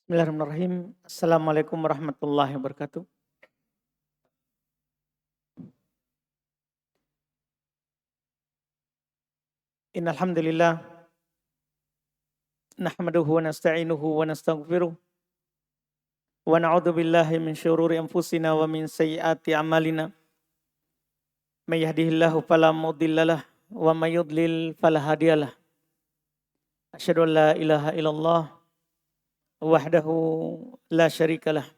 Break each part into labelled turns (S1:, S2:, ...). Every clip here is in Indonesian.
S1: Bismillahirrahmanirrahim. Assalamualaikum warahmatullahi wabarakatuh. Innal hamdalillah nahmaduhu wa nasta'inuhu wa nastaghfiruh wa na'udzu billahi min syururi anfusina wa min sayyiati a'malina. May yahdihillahu fala mudhillalah wa may yudlil fala hadiyalah. Asyhadu an la ilaha illallah wahdahu la syarikalah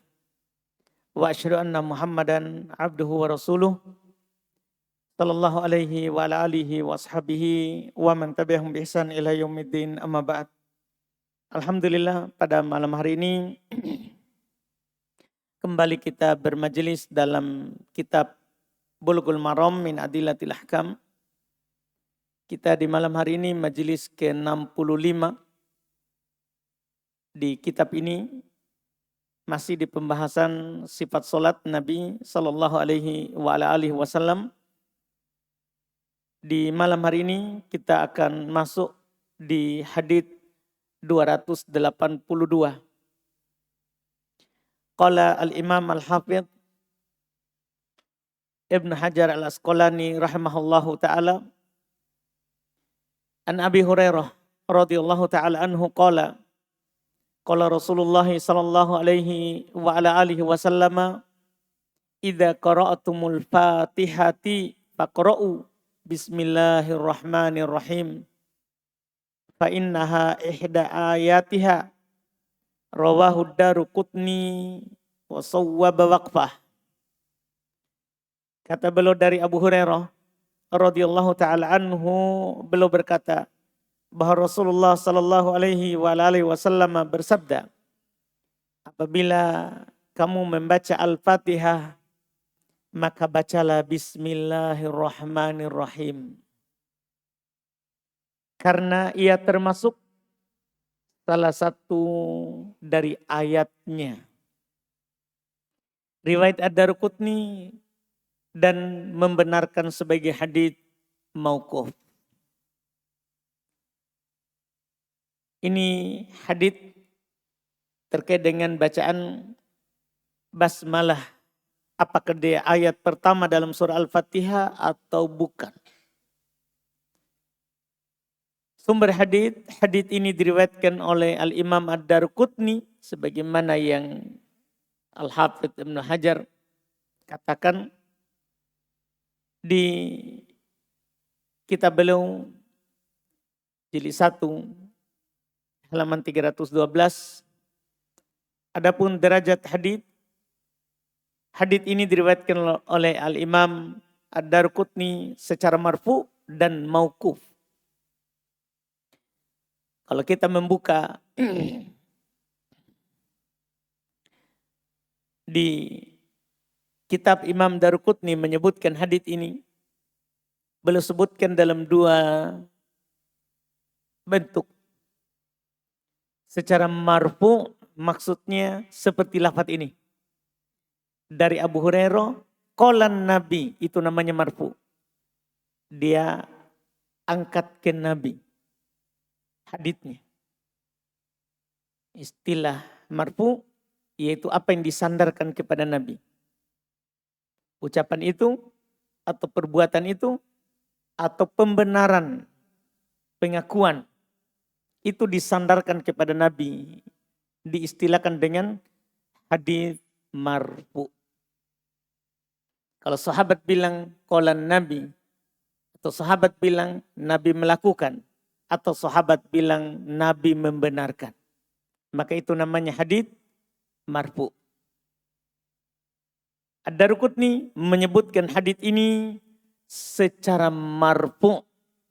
S1: wa asyhadu anna Muhammadan abduhu wa rasuluh sallallahu alaihi wa ala alihi wa ashabihi wa man tabi'ahum bi ihsan ila yaumiddin amma ba'd. Alhamdulillah pada malam hari ini kembali kita bermajelis dalam kitab Bulughul Maram min Adillatil Ahkam. Kita di malam hari ini majelis ke-65 di kitab ini masih di pembahasan sifat salat Nabi sallallahu alaihi wa ala alihi wasallam. Di malam hari ini kita akan masuk di hadits 282. Qala al-Imam al-Hafidh Ibn Hajar al-Asqalani rahimahullahu ta'ala an Abi Hurairah radhiyallahu ta'ala anhu qala Rasulullah sallallahu alaihi wa ala alihi wasallam idza qara'tumul fatihati faqra'u bismillahirrahmanirrahim fa innaha ihda ayatiha rawahu Daruqutni wa sawwaba waqfah. Kata beliau dari Abu Hurairah radhiyallahu taala anhu, beliau berkata bahwa Rasulullah sallallahu alaihi wa alihi wasallam bersabda, apabila kamu membaca Al-Fatihah maka bacalah bismillahirrahmanirrahim. Karena ia termasuk salah satu dari ayatnya. Riwayat Ad-Daruqutni dan membenarkan sebagai hadits mauquf. Ini hadits terkait dengan bacaan basmalah. Apakah dia ayat pertama dalam surah Al-Fatihah atau bukan? Sumber hadits ini diriwayatkan oleh Al-Imam Ad-Daruqutni sebagaimana yang Al-Hafidh Ibn Hajar katakan di kitab beliau jilid 1 halaman 312. Adapun derajat hadits ini diriwayatkan oleh Al-Imam Ad-Daruqutni secara marfu dan mauquf. Kalau kita membuka di kitab Imam Daruqutni menyebutkan hadits ini, beliau sebutkan dalam dua bentuk. Secara marfu maksudnya seperti lafaz ini. Dari Abu Hurairah, qolan Nabi, itu namanya marfu. Dia angkat ke Nabi. Haditsnya. Istilah marfu yaitu apa yang disandarkan kepada Nabi. Ucapan itu atau perbuatan itu atau pembenaran, pengakuan itu disandarkan kepada Nabi. Diistilahkan dengan hadits marfu. Kalau sahabat bilang qolan Nabi, atau sahabat bilang Nabi melakukan, atau sahabat bilang Nabi membenarkan, maka itu namanya hadits marfu. Ad-Daruqutni menyebutkan hadits ini secara marfu,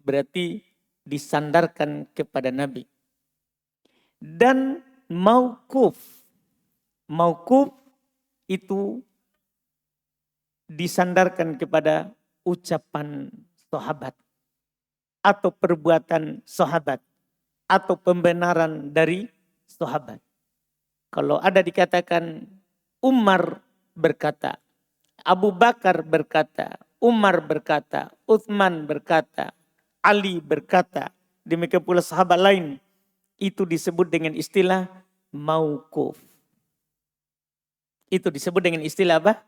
S1: berarti disandarkan kepada Nabi. Dan mauquf itu disandarkan kepada ucapan sahabat atau perbuatan sahabat atau pembenaran dari sahabat. Kalau ada dikatakan Umar berkata, Abu Bakar berkata, Umar berkata, Utsman berkata, Ali berkata, demikian pula sahabat lain, itu disebut dengan istilah mauquf. Itu disebut dengan istilah apa?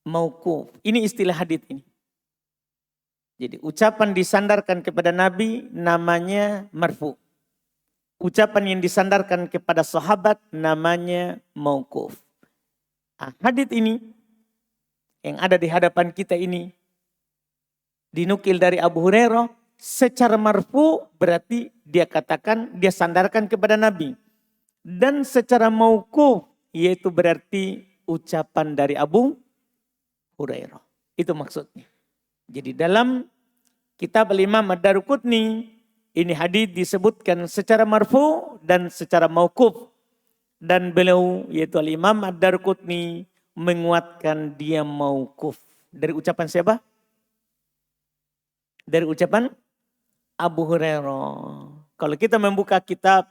S1: Mauquf. Ini istilah hadits ini. Jadi ucapan disandarkan kepada Nabi namanya marfu. Ucapan yang disandarkan kepada sahabat namanya mauquf. Nah, hadits ini yang ada di hadapan kita ini dinukil dari Abu Hurairah secara marfu, berarti dia katakan, dia sandarkan kepada Nabi. Dan secara mauquf, yaitu berarti ucapan dari Abu Hurairah. Itu maksudnya. Jadi dalam kitab Al-Imam Ad-Daruqutni, ini hadis disebutkan secara marfu dan secara mauquf. Dan beliau, yaitu Al-Imam Ad-Daruqutni, menguatkan dia mauquf. Dari ucapan siapa? Dari ucapan Abu Hurairah. Kalau kita membuka kitab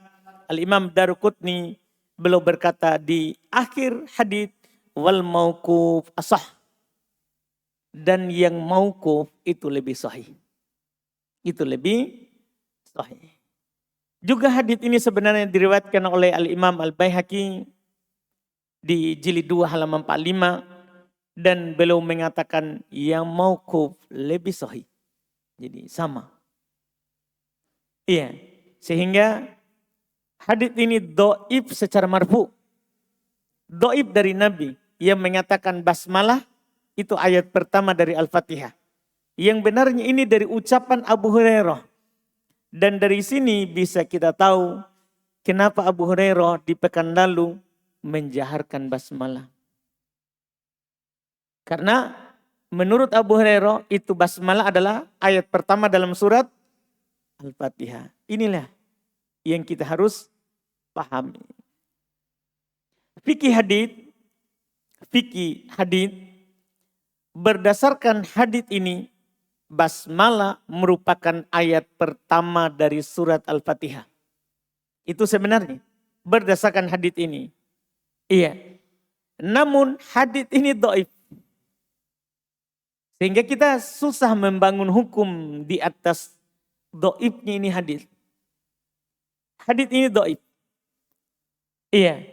S1: Al-Imam Ad-Daruqutni, beliau berkata di akhir hadis, wal mauquf asah. Dan yang mauquf itu lebih sahih. Itu lebih sahih. Juga hadis ini sebenarnya diriwayatkan oleh Al-Imam Al-Baihaqi di jilid 2 halaman 45. Dan beliau mengatakan yang mauquf lebih sahih. Jadi sama. Iya. Sehingga hadis ini dhaif secara marfu. Dhaif dari Nabi yang mengatakan basmalah itu ayat pertama dari Al-Fatihah. Yang benarnya ini dari ucapan Abu Hurairah. Dan dari sini bisa kita tahu kenapa Abu Hurairah di pekan lalu menjaharkan basmalah. Karena menurut Abu Hurairah itu basmalah adalah ayat pertama dalam surat Al-Fatihah. Inilah yang kita harus pahami. Fikih hadits berdasarkan hadits ini, basmalah merupakan ayat pertama dari surat Al-Fatihah. Itu sebenarnya berdasarkan hadits ini. Iya. Namun hadits ini dhaif. Sehingga kita susah membangun hukum di atas dhaifnya ini hadis. Hadis ini dhaif. Iya.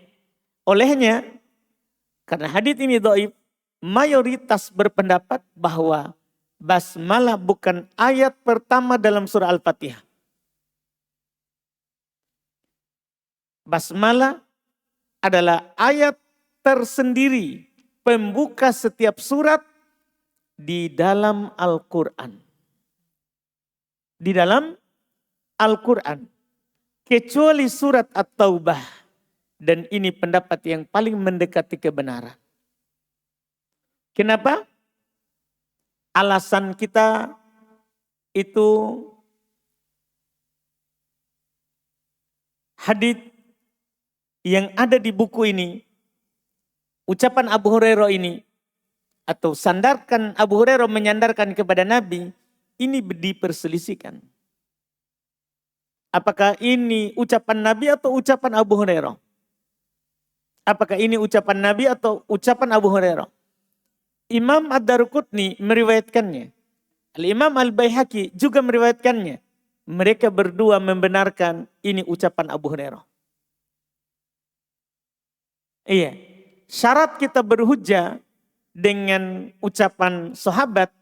S1: Olehnya, karena hadis ini dhaif, mayoritas berpendapat bahwa basmalah bukan ayat pertama dalam surah Al-Fatihah. Basmalah adalah ayat tersendiri, pembuka setiap surat di dalam Al-Quran. Di dalam Al-Quran. Kecuali surat At-Taubah. Dan ini pendapat yang paling mendekati kebenaran. Kenapa? Alasan kita itu hadits yang ada di buku ini, ucapan Abu Hurairah ini, atau sandarkan Abu Hurairah menyandarkan kepada Nabi, ini diperselisihkan. Apakah ini ucapan Nabi atau ucapan Abu Hurairah? Apakah ini ucapan Nabi atau ucapan Abu Hurairah? Imam Ad-Daruqutni meriwayatkannya. Al-Imam Al-Baihaqi juga meriwayatkannya. Mereka berdua membenarkan ini ucapan Abu Hurairah. Iya. Syarat kita berhujjah dengan ucapan sahabat,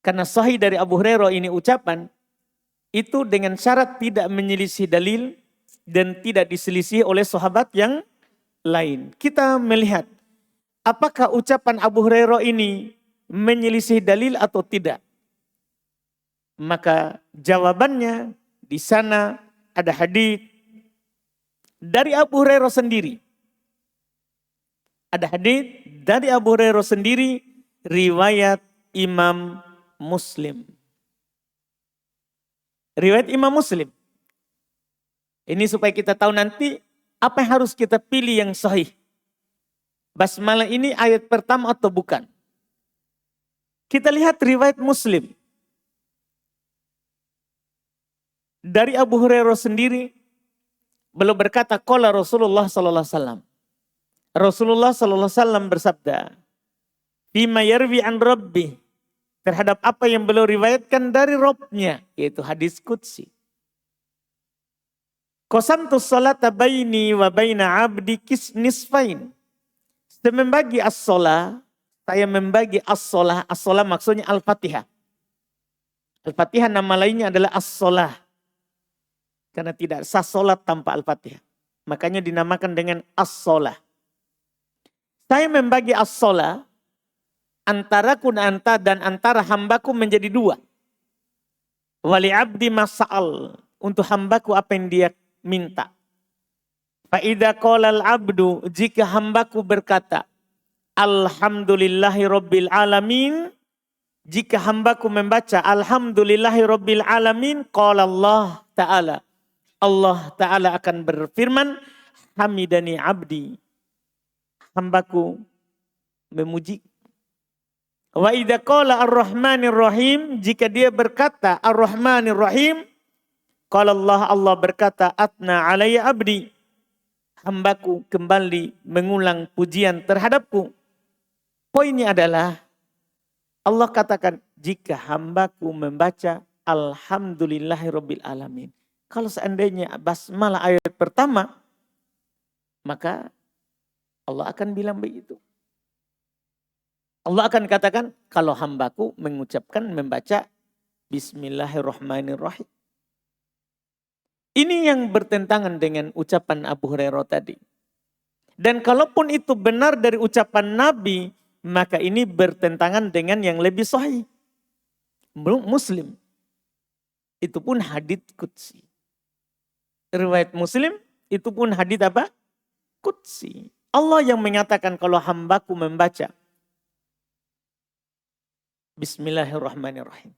S1: karena sahih dari Abu Hurairah ini ucapan, itu dengan syarat tidak menyelisih dalil dan tidak diselisih oleh sahabat yang lain. Kita melihat apakah ucapan Abu Hurairah ini menyelisih dalil atau tidak. Maka jawabannya di sana ada hadis dari Abu Hurairah sendiri. Ada hadis dari Abu Hurairah sendiri, riwayat Imam Muslim. Riwayat Imam Muslim. Ini supaya kita tahu nanti apa yang harus kita pilih yang sahih. Basmalah ini ayat pertama atau bukan. Kita lihat riwayat Muslim. Dari Abu Hurairah sendiri, beliau berkata, qala Rasulullah sallallahu alaihi wasallam. Rasulullah sallallahu alaihi wasallam bersabda, "Bima yarwi an rabbi," terhadap apa yang beliau riwayatkan dari Rabb-Nya, yaitu hadis qudsi. Qasamtu sholata baini wa baina abdi nisfain. Saya membagi as-sholah, saya membagi as-sholah. As-sholah maksudnya Al-Fatihah. Al-Fatihah nama lainnya adalah as-sholah. Karena tidak sah sholat tanpa Al-Fatihah. Makanya dinamakan dengan as-sholah. Saya membagi as-sholah antara kun anta dan antara hambaku menjadi dua. Wali abdi mas'al. Untuk hambaku apa yang dia minta. Fa'idha qolal abdu, jika hambaku berkata, Alhamdulillahi Rabbil Alamin. Jika hambaku membaca, Alhamdulillahi Rabbil Alamin, qala Allah Ta'ala. Allah Ta'ala akan berfirman, Hamidani abdi. Hambaku memuji. Wa idha qala ar-Rahmanir Rahim, jika dia berkata ar-Rahmanir Rahim, qala Allah berkata, Atna alayya abdi. Hambaku kembali mengulang pujian terhadapku. Poinnya adalah Allah katakan jika hambaku membaca Alhamdulillahirabbil alamin. Kalau seandainya basmalah ayat pertama, maka Allah akan bilang begitu. Allah akan katakan kalau hambaku mengucapkan membaca Bismillahirrahmanirrahim. Ini yang bertentangan dengan ucapan Abu Hurairah tadi. Dan kalaupun itu benar dari ucapan Nabi, maka ini bertentangan dengan yang lebih sahih. Muslim. Itu pun hadits qudsi. Riwayat Muslim, itu pun hadits apa? Qudsi. Allah yang mengatakan kalau hambaku membaca Bismillahirrahmanirrahim.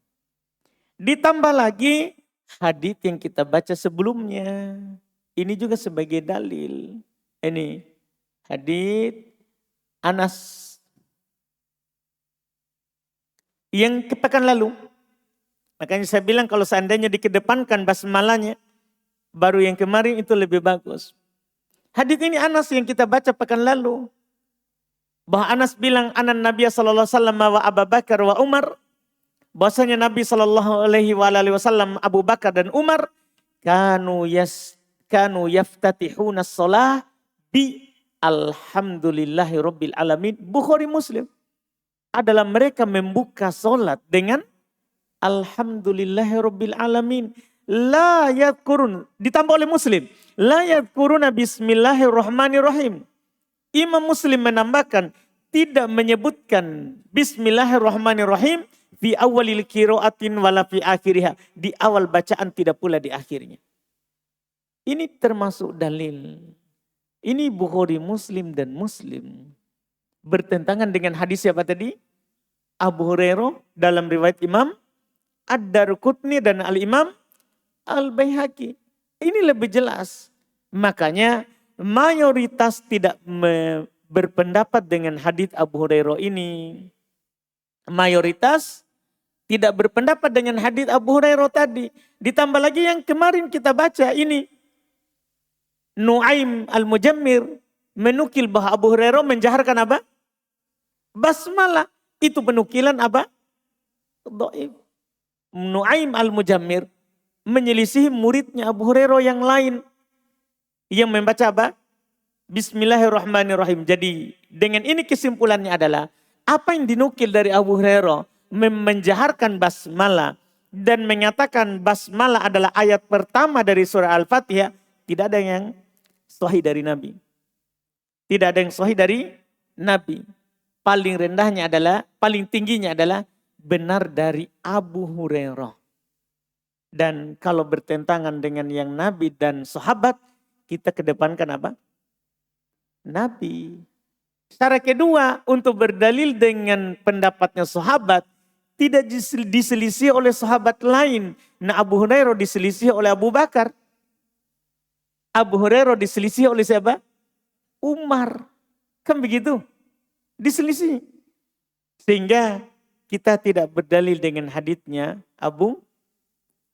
S1: Ditambah lagi hadits yang kita baca sebelumnya. Ini juga sebagai dalil. Ini hadits Anas yang ke pekan lalu. Makanya saya bilang kalau seandainya dikedepankan basmalahnya, baru yang kemarin itu lebih bagus. Hadits ini Anas yang kita baca pekan lalu. Bahwa Anas bilang anan Nabi sallallahu alaihi wasallam wa Abu Bakar wa Umar. Bahwasanya Nabi sallallahu alaihi wasallam, Abu Bakar dan Umar kanu yaftatihuna shalah bi alhamdulillahi rabbil alamin. Bukhari Muslim. Adalah mereka membuka salat dengan alhamdulillahi rabbil alamin. La yadhkurun, ditambah oleh Muslim. La yadhkuruna bismillahirrahmanirrahim. Imam Muslim menambahkan tidak menyebutkan bismillahirrahmanirrahim fi awalil qiraatin wala fi akhiriha. Di awal bacaan tidak pula di akhirnya. Ini termasuk dalil. Ini Bukhari Muslim dan Muslim. Bertentangan dengan hadis siapa tadi? Abu Hurairah dalam riwayat Imam Ad-Darqutni dan Al-Imam Al-Baihaqi. Ini lebih jelas. Makanya mayoritas tidak berpendapat dengan hadis Abu Hurairah ini. Mayoritas tidak berpendapat dengan hadis Abu Hurairah tadi. Ditambah lagi yang kemarin kita baca ini. Nu'aim al-Mujammir menukil bahwa Abu Hurairah menjaharkan apa? Basmalah. Itu penukilan apa? Dhaif. Nu'aim al-Mujammir menyelisihi muridnya Abu Hurairah yang lain. Yang membaca apa? Bismillahirrahmanirrahim. Jadi dengan ini kesimpulannya adalah apa yang dinukil dari Abu Hurairah menjaharkan basmalah dan menyatakan basmalah adalah ayat pertama dari surah Al-Fatihah, tidak ada yang sahih dari Nabi. Tidak ada yang sahih dari Nabi. Paling rendahnya adalah, paling tingginya adalah benar dari Abu Hurairah. Dan kalau bertentangan dengan yang Nabi dan sahabat, kita kedepankan apa? Nabi. Cara kedua, untuk berdalil dengan pendapatnya sahabat, tidak diselisih oleh sahabat lain. Nah, Abu Hurairah diselisih oleh Abu Bakar. Abu Hurairah diselisih oleh siapa? Umar. Kan begitu? Diselisih. Sehingga kita tidak berdalil dengan haditsnya Abu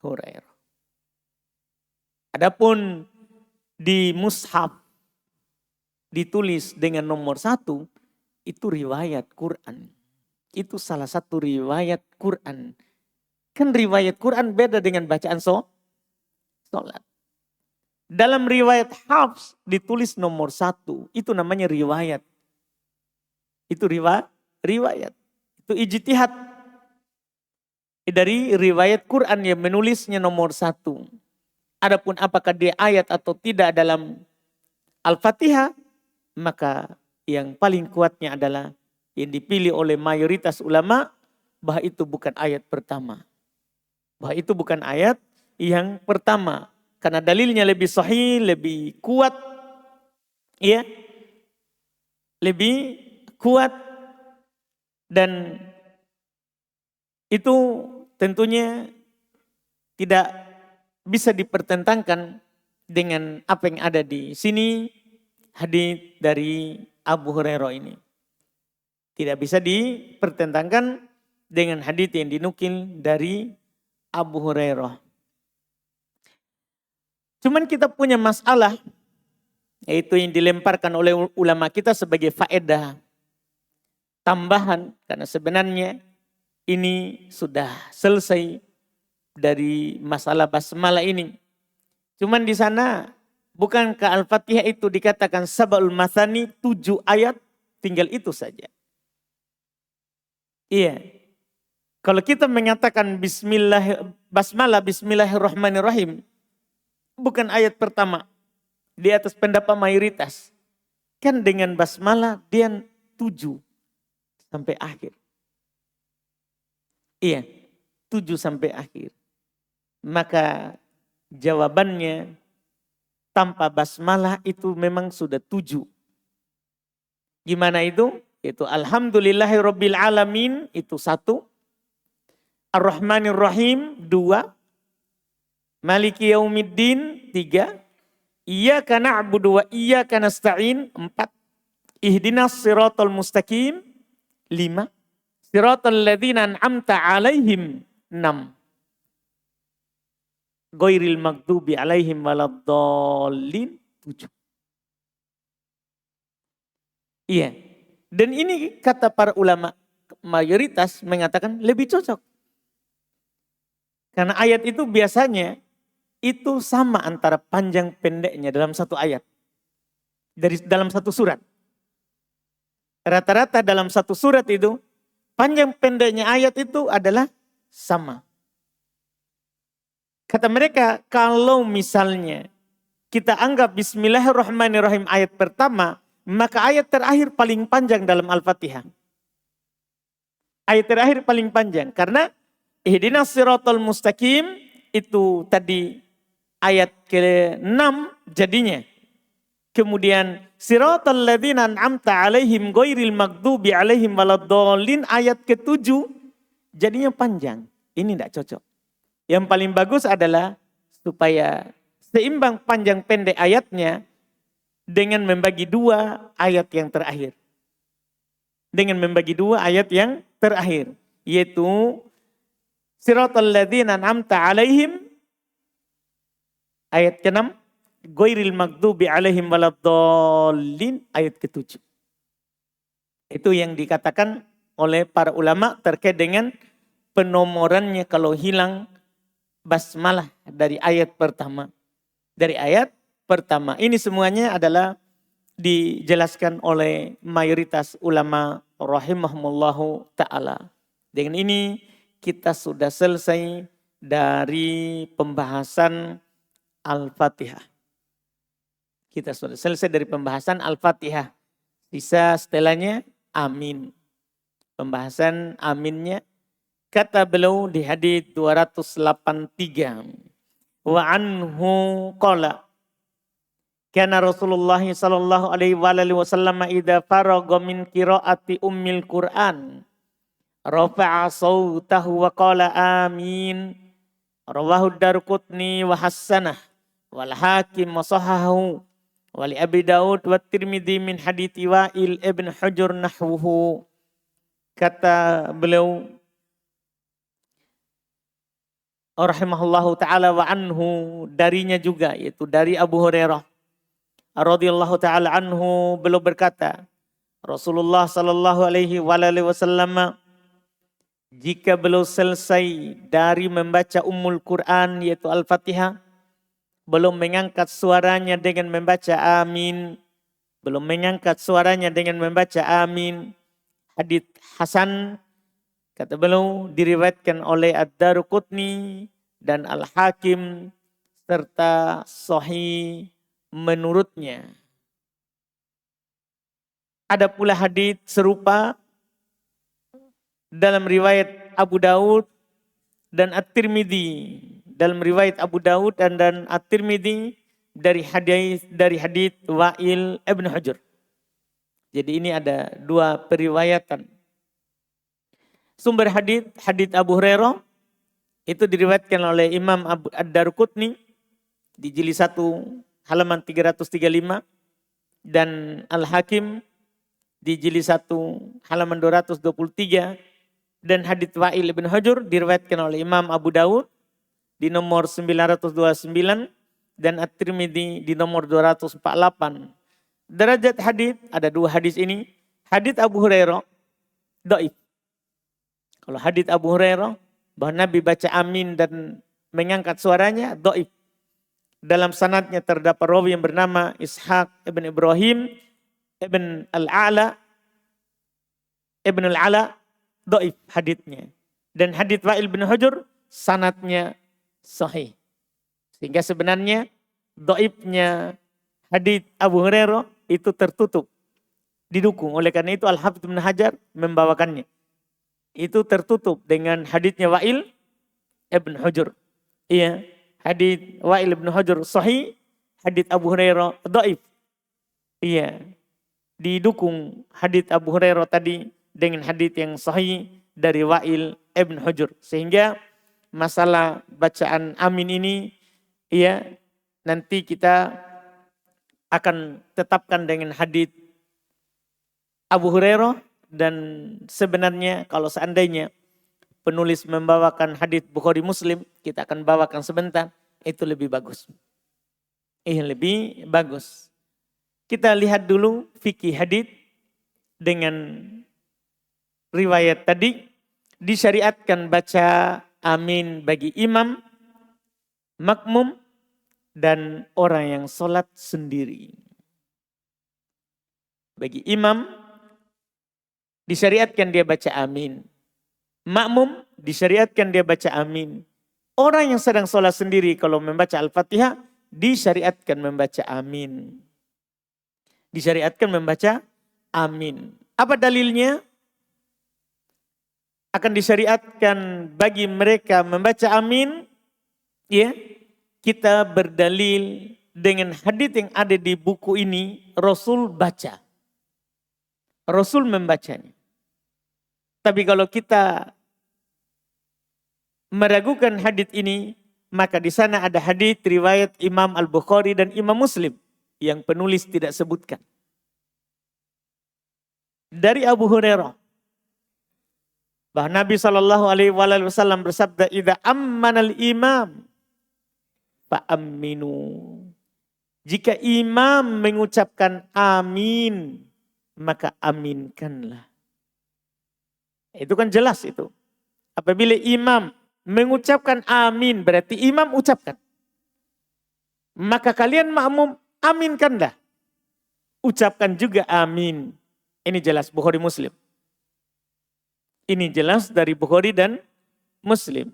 S1: Hurairah. Adapun di mushaf ditulis dengan nomor 1, itu riwayat Quran. Itu salah satu riwayat Quran. Kan riwayat Quran beda dengan bacaan sholat. Dalam riwayat Hafs ditulis nomor 1. Itu namanya riwayat. Itu riwayat. Itu ijtihad. Dari riwayat Quran yang menulisnya nomor 1. Adapun apakah dia ayat atau tidak dalam Al-Fatihah, maka yang paling kuatnya adalah yang dipilih oleh mayoritas ulama bahwa itu bukan ayat pertama. Bahwa itu bukan ayat yang pertama. Karena dalilnya lebih sahih, lebih kuat. Ya, lebih kuat. Dan itu tentunya tidak bisa dipertentangkan dengan apa yang ada di sini, hadits dari Abu Hurairah ini. Tidak bisa dipertentangkan dengan hadits yang dinukil dari Abu Hurairah. Cuman kita punya masalah, yaitu yang dilemparkan oleh ulama kita sebagai faedah tambahan. Karena sebenarnya ini sudah selesai dari masalah basmalah ini. Cuman di sana bukankah Al-Fatihah itu dikatakan sab'ul mathani, 7 ayat, tinggal itu saja. Iya. Kalau kita mengatakan basmalah bismillahirrahmanirrahim, bukan ayat pertama di atas pendapat mayoritas. Kan dengan basmalah dia 7 sampai akhir. Iya, 7 sampai akhir. Maka jawabannya tanpa basmalah itu memang sudah 7. Gimana itu? Itu alhamdulillahirabbil alamin itu 1. Ar-Rahmanir-Rahim 2. Maliki yaumiddin 3. Iyyaka na'budu wa iyyaka nasta'in 4. Ihdinas siratal mustaqim 5. Siratal ladzina an'amta 'alaihim 6. Ghairil maghdubi 'alaihim waladdallin 7. Iya. Dan ini kata para ulama mayoritas mengatakan lebih cocok. Karena ayat itu biasanya itu sama antara panjang pendeknya dalam satu ayat. Dalam satu surat. Rata-rata dalam satu surat itu panjang pendeknya ayat itu adalah sama. Kata mereka, kalau misalnya kita anggap bismillahirrahmanirrahim ayat pertama, maka ayat terakhir paling panjang dalam Al-Fatihah. Ayat terakhir paling panjang. Karena ihdinas siratal mustaqim itu tadi ayat ke-6 jadinya. Kemudian siratal ladzina an'amta 'alaihim ghairil maghdubi 'alaihim waladdallin ayat ke-7 jadinya panjang. Ini tidak cocok. Yang paling bagus adalah supaya seimbang panjang pendek ayatnya dengan membagi 2 ayat yang terakhir. Dengan membagi 2 ayat yang terakhir. Yaitu siratal ladzina an'amta 'alaihim ayat ke-6. Ghairil maghdubi 'alaihim waladdallin ayat ke-7. Itu yang dikatakan oleh para ulama terkait dengan penomorannya kalau hilang basmalah dari ayat pertama. Dari ayat pertama. Ini semuanya adalah dijelaskan oleh mayoritas ulama rahimahumullahu ta'ala. Dengan ini kita sudah selesai dari pembahasan Al-Fatihah. Kita sudah selesai dari pembahasan Al-Fatihah. Sisa setelahnya amin. Pembahasan aminnya. Kata beliau di hadits 283. Wa anhu qala. Kana Rasulullah sallallahu alaihi wasallam idza faragha min qiraati ummil Qur'an rafa'a sautahu wa qala amin. Rawahu Darqutni wa hassanah wal Hakim wa sahahahu wa li Abi Daud wa Tirmidzi min hadits Wa'il ibn Hujr nahwuhu. Kata beliau rahimahullahu taala wa anhu darinya juga yaitu dari Abu Hurairah radhiyallahu taala anhu beliau berkata Rasulullah sallallahu alaihi wasallam jika beliau selesai dari membaca Ummul Quran yaitu Al-Fatihah belum mengangkat suaranya dengan membaca amin. Belum mengangkat suaranya dengan membaca amin. Hadits hasan, kata beliau, diriwayatkan oleh Ad-Daruqutni dan Al-Hakim serta sahih menurutnya. Ada pula hadits serupa dalam riwayat Abu Daud dan At-Tirmidzi. Dalam riwayat Abu Daud dan At-Tirmidzi dari hadits Wa'il ibn Hujr. Jadi ini ada dua periwayatan. Sumber hadits Abu Hurairah itu diriwayatkan oleh Imam Ad-Daruqutni di jilid 1 halaman 335 dan Al-Hakim di jilid 1 halaman 223 dan hadits Wa'il ibn Hujr diriwayatkan oleh Imam Abu Daud di nomor 929 dan At-Tirmidzi di nomor 248. Derajat hadits ada dua hadis ini. Hadits Abu Hurairah dhaif. Kalau hadits Abu Hurairah bahwa Nabi baca amin dan mengangkat suaranya dhaif. Dalam sanadnya terdapat rawi yang bernama Ishaq ibn Ibrahim ibn Al-A'la dhaif haditsnya. Dan hadits Wa'il bin Hujr sanadnya sahih. Sehingga sebenarnya dhaifnya hadits Abu Hurairah itu tertutup, didukung. Oleh karena itu Al-Hafidz Ibnu Hajar membawakannya. Itu tertutup dengan haditsnya Wa'il ibn Hujr. Iya, hadits Wa'il ibn Hujr sahih, hadits Abu Hurairah dhaif. Iya, didukung hadits Abu Hurairah tadi dengan hadits yang sahih dari Wa'il ibn Hujr. Sehingga masalah bacaan amin ini, iya, nanti kita akan tetapkan dengan hadits Abu Hurairah. Dan sebenarnya kalau seandainya penulis membawakan hadits Bukhari Muslim, kita akan bawakan sebentar, itu lebih bagus. Lebih bagus. Kita lihat dulu fikih hadits dengan riwayat tadi. Disyariatkan baca amin bagi imam, makmum, dan orang yang sholat sendiri. Bagi imam disyariatkan dia baca amin. Makmum disyariatkan dia baca amin. Orang yang sedang sholat sendiri kalau membaca Al-Fatihah disyariatkan membaca amin. Disyariatkan membaca amin. Apa dalilnya? Akan disyariatkan bagi mereka membaca amin. Ya, kita berdalil dengan hadits yang ada di buku ini. Rasul baca. Rasul membacanya. Tapi kalau kita meragukan hadits ini, maka di sana ada hadits riwayat Imam Al-Bukhari dan Imam Muslim yang penulis tidak sebutkan. Dari Abu Hurairah bahwa Nabi SAW bersabda, "Idza ammanal imam fa aminu." Jika imam mengucapkan amin, maka aminkanlah. Itu kan jelas itu. Apabila imam mengucapkan amin, berarti imam ucapkan. Maka kalian makmum aminkanlah. Ucapkan juga amin. Ini jelas Bukhari Muslim. Ini jelas dari Bukhari dan Muslim.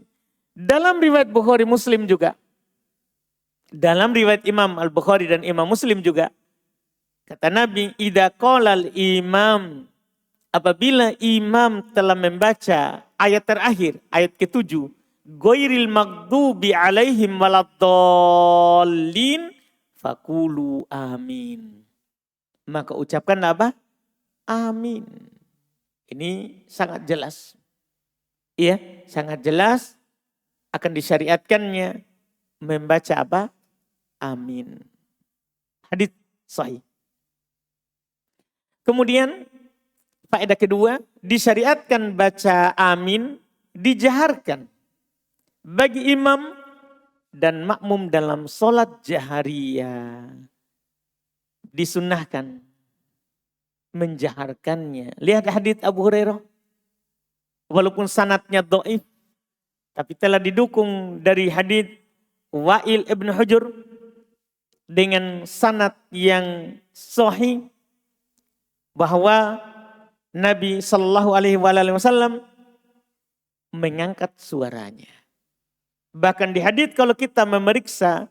S1: Dalam riwayat Bukhari Muslim juga. Dalam riwayat Imam Al-Bukhari dan Imam Muslim juga. Kata Nabi, idza qalal imam, apabila imam telah membaca ayat terakhir, ayat ke-7, ghairil maghdubi alaihim waladdallin, faqulu amin. Maka ucapkan apa? Amin. Ini sangat jelas. Iya, sangat jelas akan disyariatkannya membaca apa? Amin. Hadits sahih. Kemudian faedah kedua, disyariatkan baca amin, dijaharkan bagi imam dan makmum dalam sholat jahariyah. Disunnahkan menjaharkannya. Lihat hadits Abu Hurairah. Walaupun sanadnya dhaif, tapi telah didukung dari hadits Wa'il ibn Hujr dengan sanad yang sahih bahwa Nabi Shallallahu Alaihi Wasallam mengangkat suaranya. Bahkan di hadits kalau kita memeriksa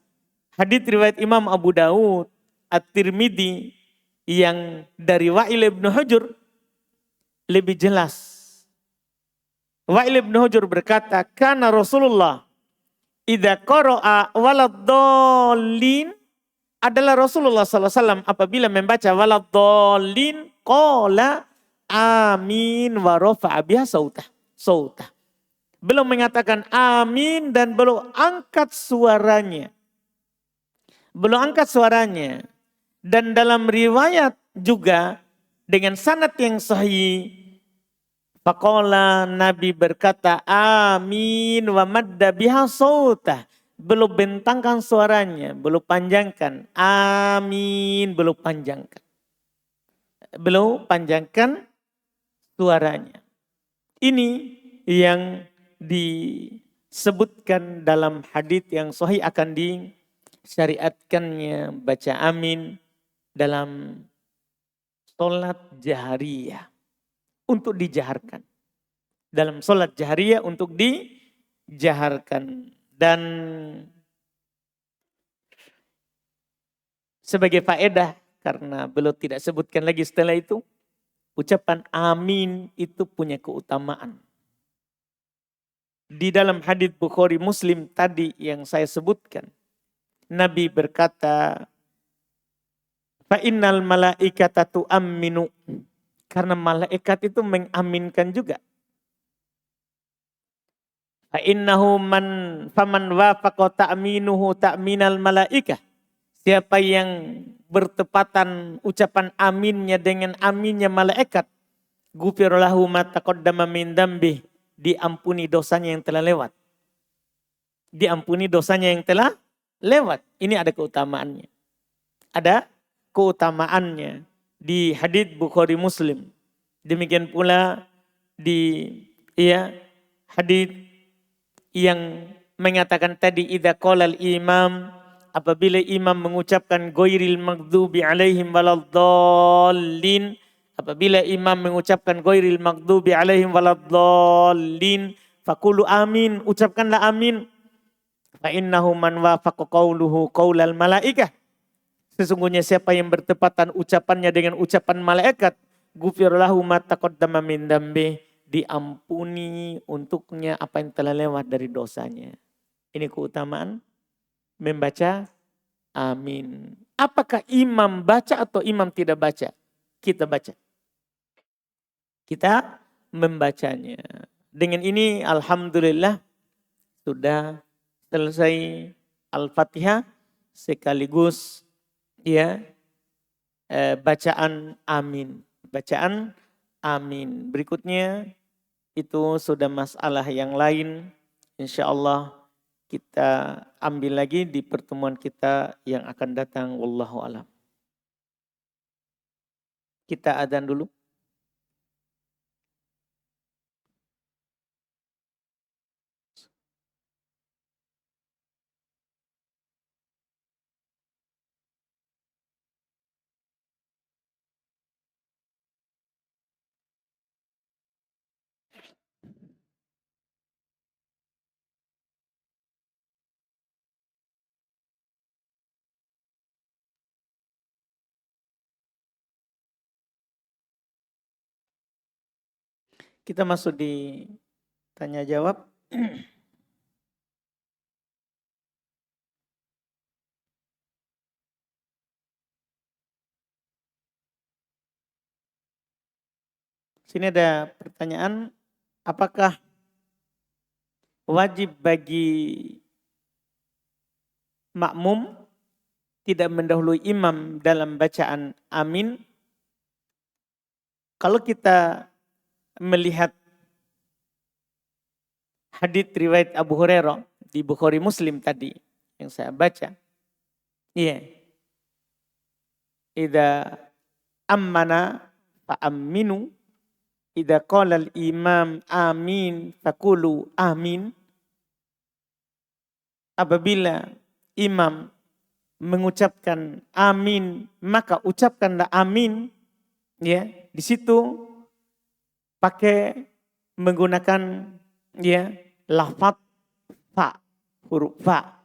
S1: hadits riwayat Imam Abu Daud, At-Tirmidzi yang dari Wa'il bin Hujr lebih jelas. Wa'il bin Hujr berkata, "Kana Rasulullah idza qara'a waladdallin," adalah Rasulullah SAW apabila membaca waladdallin qala amin wa rafa'a biha sautah. Belum mengatakan amin dan belum angkat suaranya. Belum angkat suaranya. Dan dalam riwayat juga dengan sanad yang sahih, faqala, Nabi berkata amin wa madda biha sautah. Belum bentangkan suaranya, belum panjangkan. Amin, belum panjangkan. Belum panjangkan suaranya. Ini yang disebutkan dalam hadits yang sahih akan disyariatkannya baca amin dalam sholat jahriyah untuk dijaharkan. Dalam sholat jahriyah untuk dijaharkan. Dan sebagai faedah, karena belum tidak sebutkan lagi setelah itu, ucapan amin itu punya keutamaan. Di dalam hadits Bukhari Muslim tadi yang saya sebutkan, Nabi berkata, fa innal malaikata tu'amminu, karena malaikat itu mengaminkan juga. Fa innahu faman wafaqa ta'minuhu ta'minal malaikah, siapa yang bertepatan ucapan aminnya dengan aminnya malaikat, ghufira lahu ma taqaddama min dzambihi, diampuni dosanya yang telah lewat. Diampuni dosanya yang telah lewat. Ini ada keutamaannya. Ada keutamaannya di hadits Bukhari Muslim. Demikian pula di hadits yang mengatakan tadi, idza qala al-imam, apabila imam mengucapkan ghairil maghdubi alaihim waladdallin, apabila imam mengucapkan ghairil maghdubi alaihim waladdallin, faqulu amin, ucapkanlah amin. Fa innahu man wafaqa qauluhu qaulal malaikah, sesungguhnya siapa yang bertepatan ucapannya dengan ucapan malaikat, ghufir lahu ma taqaddama min dzambi, diampuni untuknya apa yang telah lewat dari dosanya. Ini keutamaan membaca amin. Apakah imam baca atau imam tidak baca? Kita baca. Kita membacanya. Dengan ini alhamdulillah sudah selesai Al-Fatihah sekaligus bacaan amin. Bacaan amin. Berikutnya itu sudah masalah yang lain. InsyaAllah kita ambil lagi di pertemuan kita yang akan datang. Wallahu a'lam. Kita adzan dulu. Kita masuk di tanya jawab. Sini ada pertanyaan, apakah wajib bagi makmum tidak mendahului imam dalam bacaan amin? Kalau kita melihat hadits riwayat Abu Hurairah di Bukhari Muslim tadi yang saya baca, idza ammana fa aminu, idza qala al-imam amin faqulu amin. Apabila imam mengucapkan amin, maka ucapkanlah amin. Ya, di situ pakai menggunakan ya lafaz fa, huruf fa.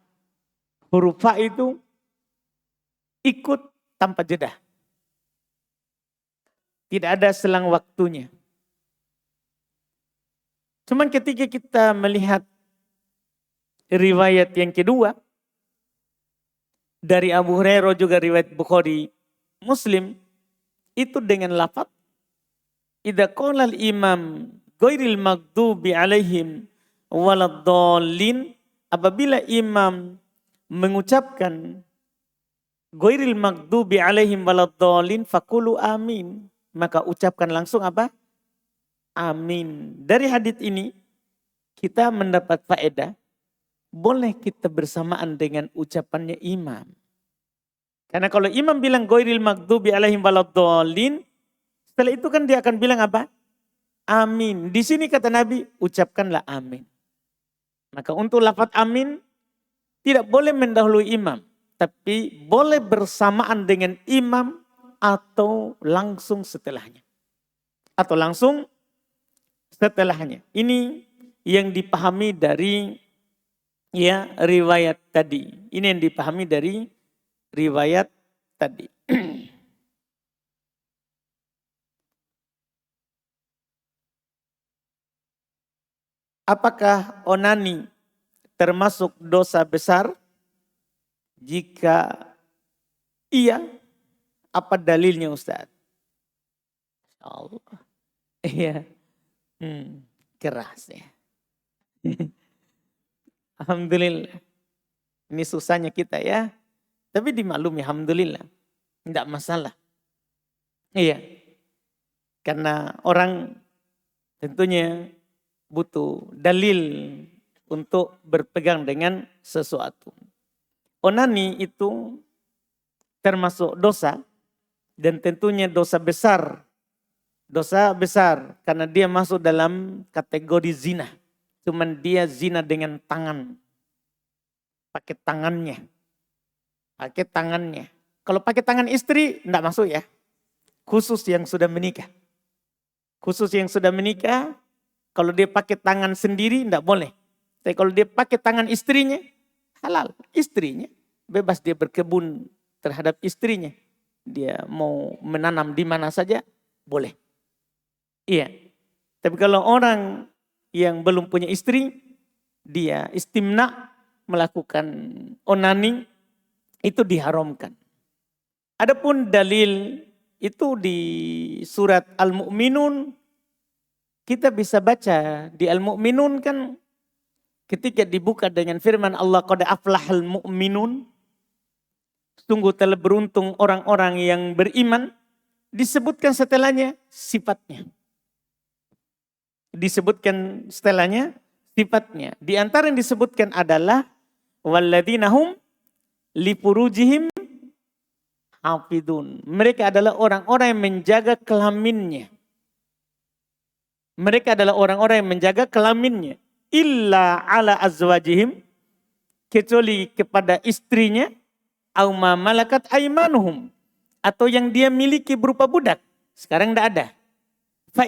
S1: Huruf fa itu ikut tanpa jeda. Tidak ada selang waktunya. Cuman ketika kita melihat riwayat yang kedua dari Abu Hurairah juga riwayat Bukhari Muslim itu dengan lafaz idza qala al-imam ghairil maghdubi alaihim waladdallin, apabila imam mengucapkan ghairil maghdubi alaihim waladdallin faqulu amin, maka ucapkan langsung apa? Amin. Dari hadits ini kita mendapat faedah boleh kita bersamaan dengan ucapannya imam. Karena kalau imam bilang ghairil maghdubi alaihim waladdallin, setelah itu kan dia akan bilang apa? Amin. Di sini kata Nabi, ucapkanlah amin. Maka untuk lafaz amin tidak boleh mendahului imam, tapi boleh bersamaan dengan imam atau langsung setelahnya. Atau langsung setelahnya. Ini yang dipahami dari ya riwayat tadi. Ini yang dipahami dari riwayat tadi. Apakah onani termasuk dosa besar? Jika iya, apa dalilnya Ustaz? Allah. Iya. Keras ya. Alhamdulillah. Ini susahnya kita ya. Tapi dimaklumi, alhamdulillah. Tidak masalah. Iya. Karena orang tentunya butuh dalil untuk berpegang dengan sesuatu. Onani itu termasuk dosa dan tentunya dosa besar. Dosa besar karena dia masuk dalam kategori zina. Cuman dia zina dengan tangan. Pakai tangannya. Pakai tangannya. Kalau pakai tangan istri enggak masuk ya. Khusus yang sudah menikah. Khusus yang sudah menikah, kalau dia pakai tangan sendiri enggak boleh. Tapi kalau dia pakai tangan istrinya, halal. Istrinya bebas dia berkebun terhadap istrinya. Dia mau menanam di mana saja, boleh. Iya. Tapi kalau orang yang belum punya istri, dia istimna melakukan onani, itu diharamkan. Adapun dalil itu di surat Al-Mu'minun, kita bisa baca di Al-Mu'minun kan ketika dibuka dengan firman Allah qad aflahal mu'minun, sungguh telah beruntung orang-orang yang beriman, disebutkan setelahnya sifatnya. Disebutkan setelahnya sifatnya. Di antara yang disebutkan adalah walladzina hum li furujihim hafidun. Mereka adalah orang-orang yang menjaga kelaminnya. Mereka adalah orang-orang yang menjaga kelaminnya. Illa ala azwajihim, kecuali kepada istrinya, au ma malakat aimanuhum, atau yang dia miliki berupa budak. Sekarang tidak ada. Fa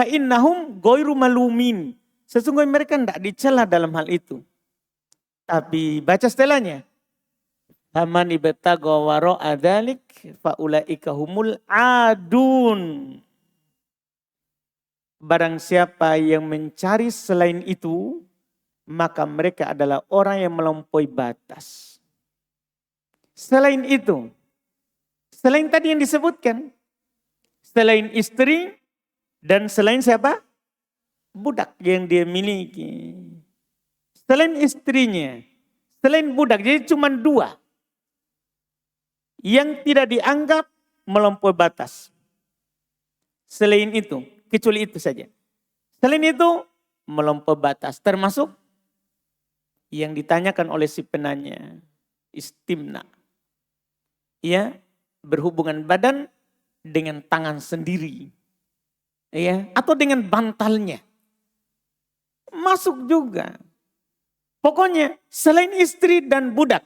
S1: innahum ghairu malumin. Sesungguhnya mereka tidak dicela dalam hal itu. Tapi baca setelahnya. Faman ibtagha wara'a dzalik fa ulaika humul adun. Barang siapa yang mencari selain itu, maka mereka adalah orang yang melampaui batas. Selain itu, selain tadi yang disebutkan, selain istri dan selain siapa? Budak yang dia miliki. Selain istrinya, selain budak, jadi cuma dua yang tidak dianggap melampaui batas. Selain itu, kecuali itu saja. Selain itu, melampaui batas. Termasuk yang ditanyakan oleh si penanya, istimna. Ya, berhubungan badan dengan tangan sendiri. Ya, atau dengan bantalnya. Masuk juga. Pokoknya selain istri dan budak.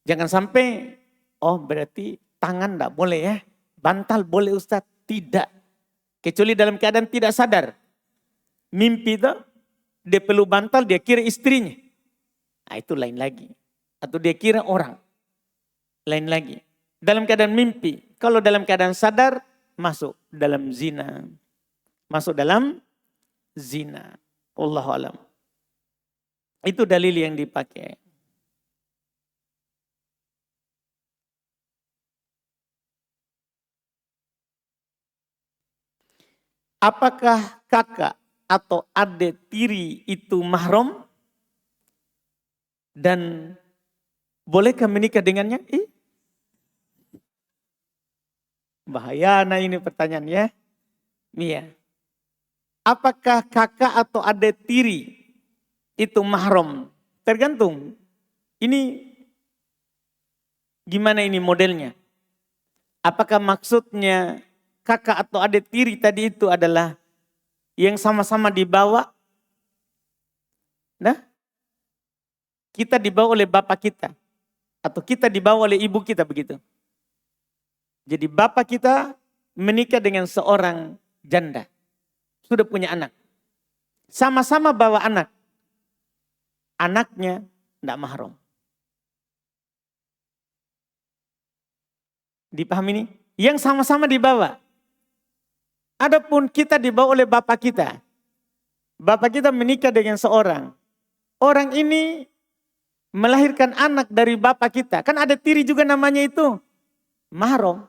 S1: Jangan sampai, oh berarti tangan enggak boleh ya. Bantal boleh Ustaz. Tidak. Kecuali dalam keadaan tidak sadar. Mimpi itu, dia perlu bantal, dia kira istrinya. Nah itu lain lagi. Atau dia kira orang. Lain lagi. Dalam keadaan mimpi. Kalau dalam keadaan sadar, masuk dalam zina. Masuk dalam zina. Wallahu alam. Itu dalil yang dipakai. Apakah kakak atau adik tiri itu mahram? Dan bolehkah menikah dengannya? Bahaya nah ini pertanyaannya. Iya. Apakah kakak atau adik tiri itu mahram? Tergantung. Ini gimana ini modelnya? Apakah maksudnya kakak atau adik tiri tadi itu adalah yang sama-sama dibawa? Nah, kita dibawa oleh bapak kita. Atau kita dibawa oleh ibu kita begitu. Jadi bapak kita menikah dengan seorang janda. Sudah punya anak. Sama-sama bawa anak. Anaknya tidak mahram. Dipahami ini? Yang sama-sama dibawa. Adapun kita dibawa oleh bapak kita. Bapak kita menikah dengan seorang. Orang ini melahirkan anak dari bapak kita. Kan ada tiri juga namanya itu. Mahram.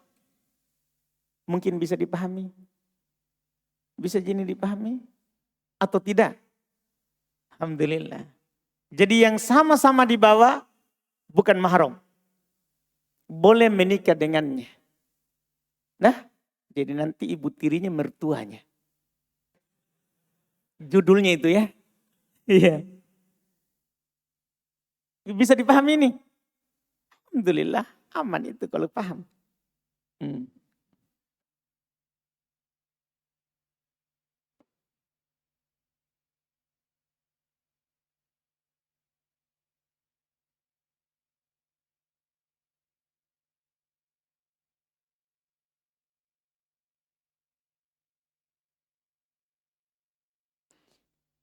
S1: Mungkin bisa dipahami. Bisa jadi dipahami. Atau tidak. Alhamdulillah. Jadi yang sama-sama dibawa bukan mahram. Boleh menikah dengannya. Nah, jadi nanti ibu tirinya mertuanya. Judulnya itu ya. Iya. Bisa dipahami ini? Alhamdulillah aman itu kalau paham.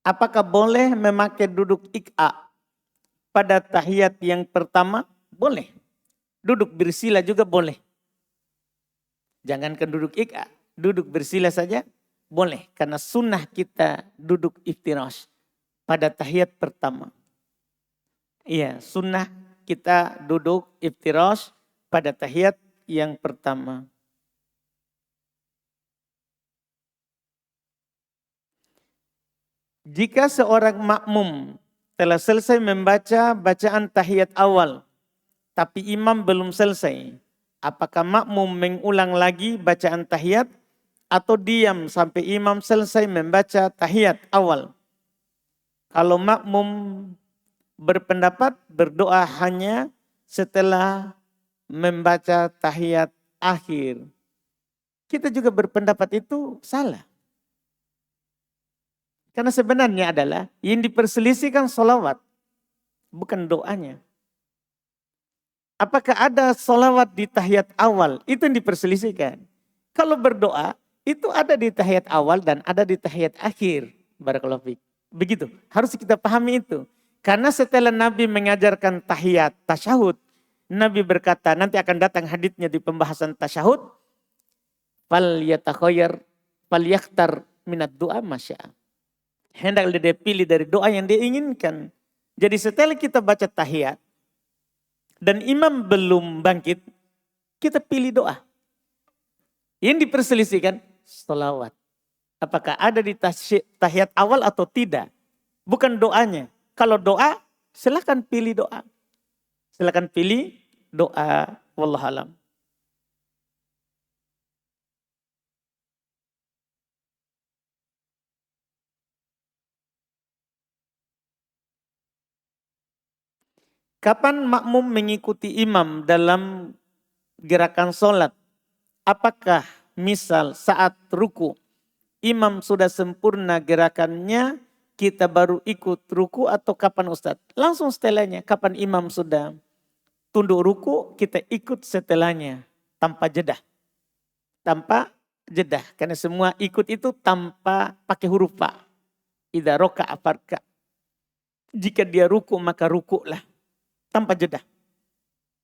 S1: Apakah boleh memakai duduk ik'a pada tahiyat yang pertama? Boleh. Duduk bersila juga boleh. Jangankan duduk ik'a, duduk bersila saja boleh. Karena sunnah kita duduk iftirash pada tahiyat pertama. Iya, sunnah kita duduk iftirash pada tahiyat yang pertama. Jika seorang makmum telah selesai membaca bacaan tahiyat awal, tapi imam belum selesai, apakah makmum mengulang lagi bacaan tahiyat atau diam sampai imam selesai membaca tahiyat awal? Kalau makmum berpendapat berdoa hanya setelah membaca tahiyat akhir, kita juga berpendapat itu salah. Karena sebenarnya adalah yang diperselisihkan sholawat, bukan doanya. Apakah ada sholawat di tahiyat awal? Itu yang diperselisihkan. Kalau berdoa, itu ada di tahiyat awal dan ada di tahiyat akhir. Barakallahu fiik. Begitu, harus kita pahami itu. Karena setelah Nabi mengajarkan tahiyat, tasyahud, Nabi berkata, nanti akan datang haditsnya di pembahasan tasyahud, fal yatakhayyar, fal yakhtar minad du'a masya'a. Hendaklah dia pilih dari doa yang dia inginkan. Jadi setelah kita baca tahiyat dan imam belum bangkit, kita pilih doa. Yang diperselisihkan sholawat. Apakah ada di tahiyat awal atau tidak? Bukan doanya. Kalau doa, silakan pilih doa. Silakan pilih doa. Wallahualam. Kapan makmum mengikuti imam dalam gerakan sholat? Apakah misal saat ruku, imam sudah sempurna gerakannya, kita baru ikut ruku atau kapan Ustadz? Langsung setelahnya, kapan imam sudah Tunduk ruku kita ikut setelahnya tanpa jeda. Tanpa jeda. Karena semua ikut itu tanpa pakai huruf fa. Idza raka'a farka. Jika dia ruku maka rukulah. Tanpa jeda.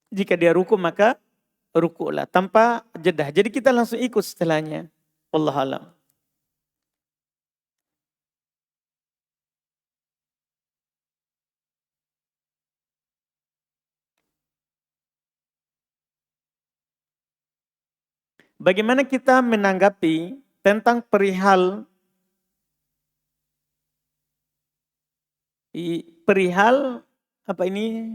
S1: Jika dia ruku maka rukulah. Tanpa jeda. Jadi kita langsung ikut setelahnya. Wallahu a'lam. Bagaimana kita menanggapi tentang perihal apa ini?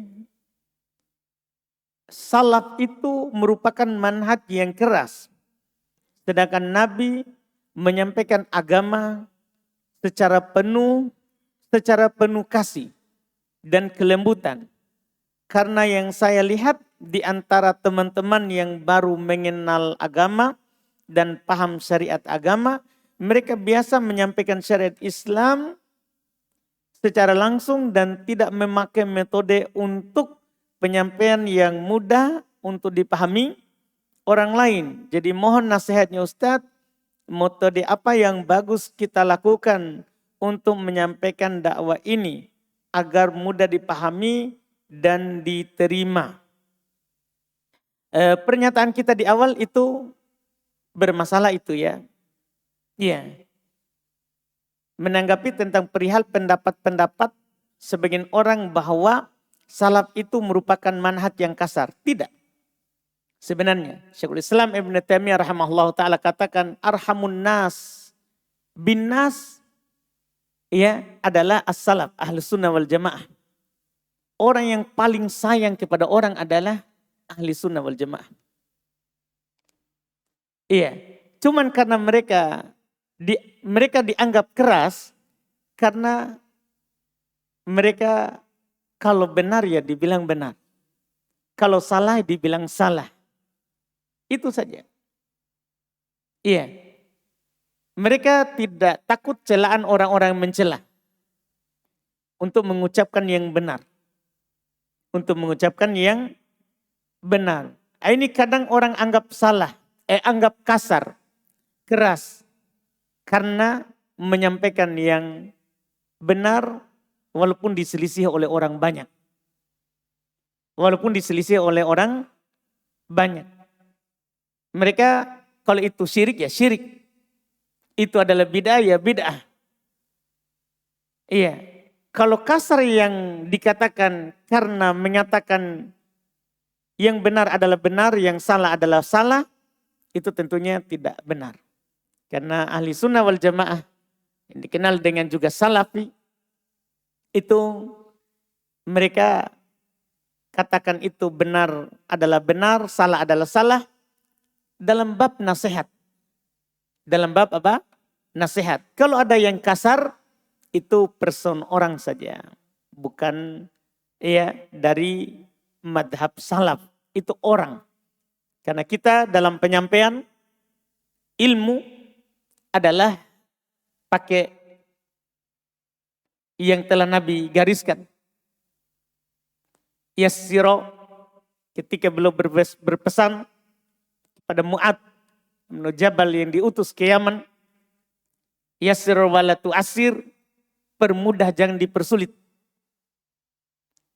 S1: Salaf itu merupakan manhaj yang keras. Sedangkan Nabi menyampaikan agama secara penuh kasih dan kelembutan. Karena yang saya lihat di antara teman-teman yang baru mengenal agama dan paham syariat agama, mereka biasa menyampaikan syariat Islam secara langsung dan tidak memakai metode untuk penyampaian yang mudah untuk dipahami orang lain. Jadi mohon nasihatnya Ustadz, metode apa yang bagus kita lakukan untuk menyampaikan dakwah ini agar mudah dipahami dan diterima. Pernyataan kita di awal itu bermasalah itu ya. Iya. Menanggapi tentang perihal pendapat-pendapat sebagian orang bahwa salaf itu merupakan manhaj yang kasar. Tidak. Sebenarnya Syekhul Islam Ibn Taimiyah rahimahullah ta'ala katakan arhamun nas bin nas ya adalah as-salaf ahlus sunnah wal jamaah. Orang yang paling sayang kepada orang adalah ahli sunnah wal jamaah. Iya, cuman karena mereka dianggap keras karena mereka kalau benar ya dibilang benar. Kalau salah dibilang salah. Itu saja. Iya. Mereka tidak takut celaan orang-orang mencela. Untuk mengucapkan yang benar. Untuk mengucapkan yang benar. Ini kadang orang anggap salah. Anggap kasar. Keras. Karena menyampaikan yang benar walaupun diselisih oleh orang banyak. Walaupun diselisih oleh orang banyak. Mereka kalau itu syirik ya syirik. Itu adalah bid'ah ya bid'ah. Iya. Kalau kasar yang dikatakan karena menyatakan yang benar adalah benar, yang salah adalah salah, itu tentunya tidak benar. Karena ahli sunnah wal jamaah yang dikenal dengan juga salafi, itu mereka katakan itu benar adalah benar, salah adalah salah dalam bab nasihat. Dalam bab apa? Nasihat. Kalau ada yang kasar, itu person orang saja. Bukan ya dari madhab salaf. Itu orang. Karena kita dalam penyampaian ilmu adalah pakai yang telah Nabi gariskan. Yassiro ketika beliau berpesan pada Mu'ad bin Jabal yang diutus ke Yaman. Yassir walatu asir, permudah jangan dipersulit.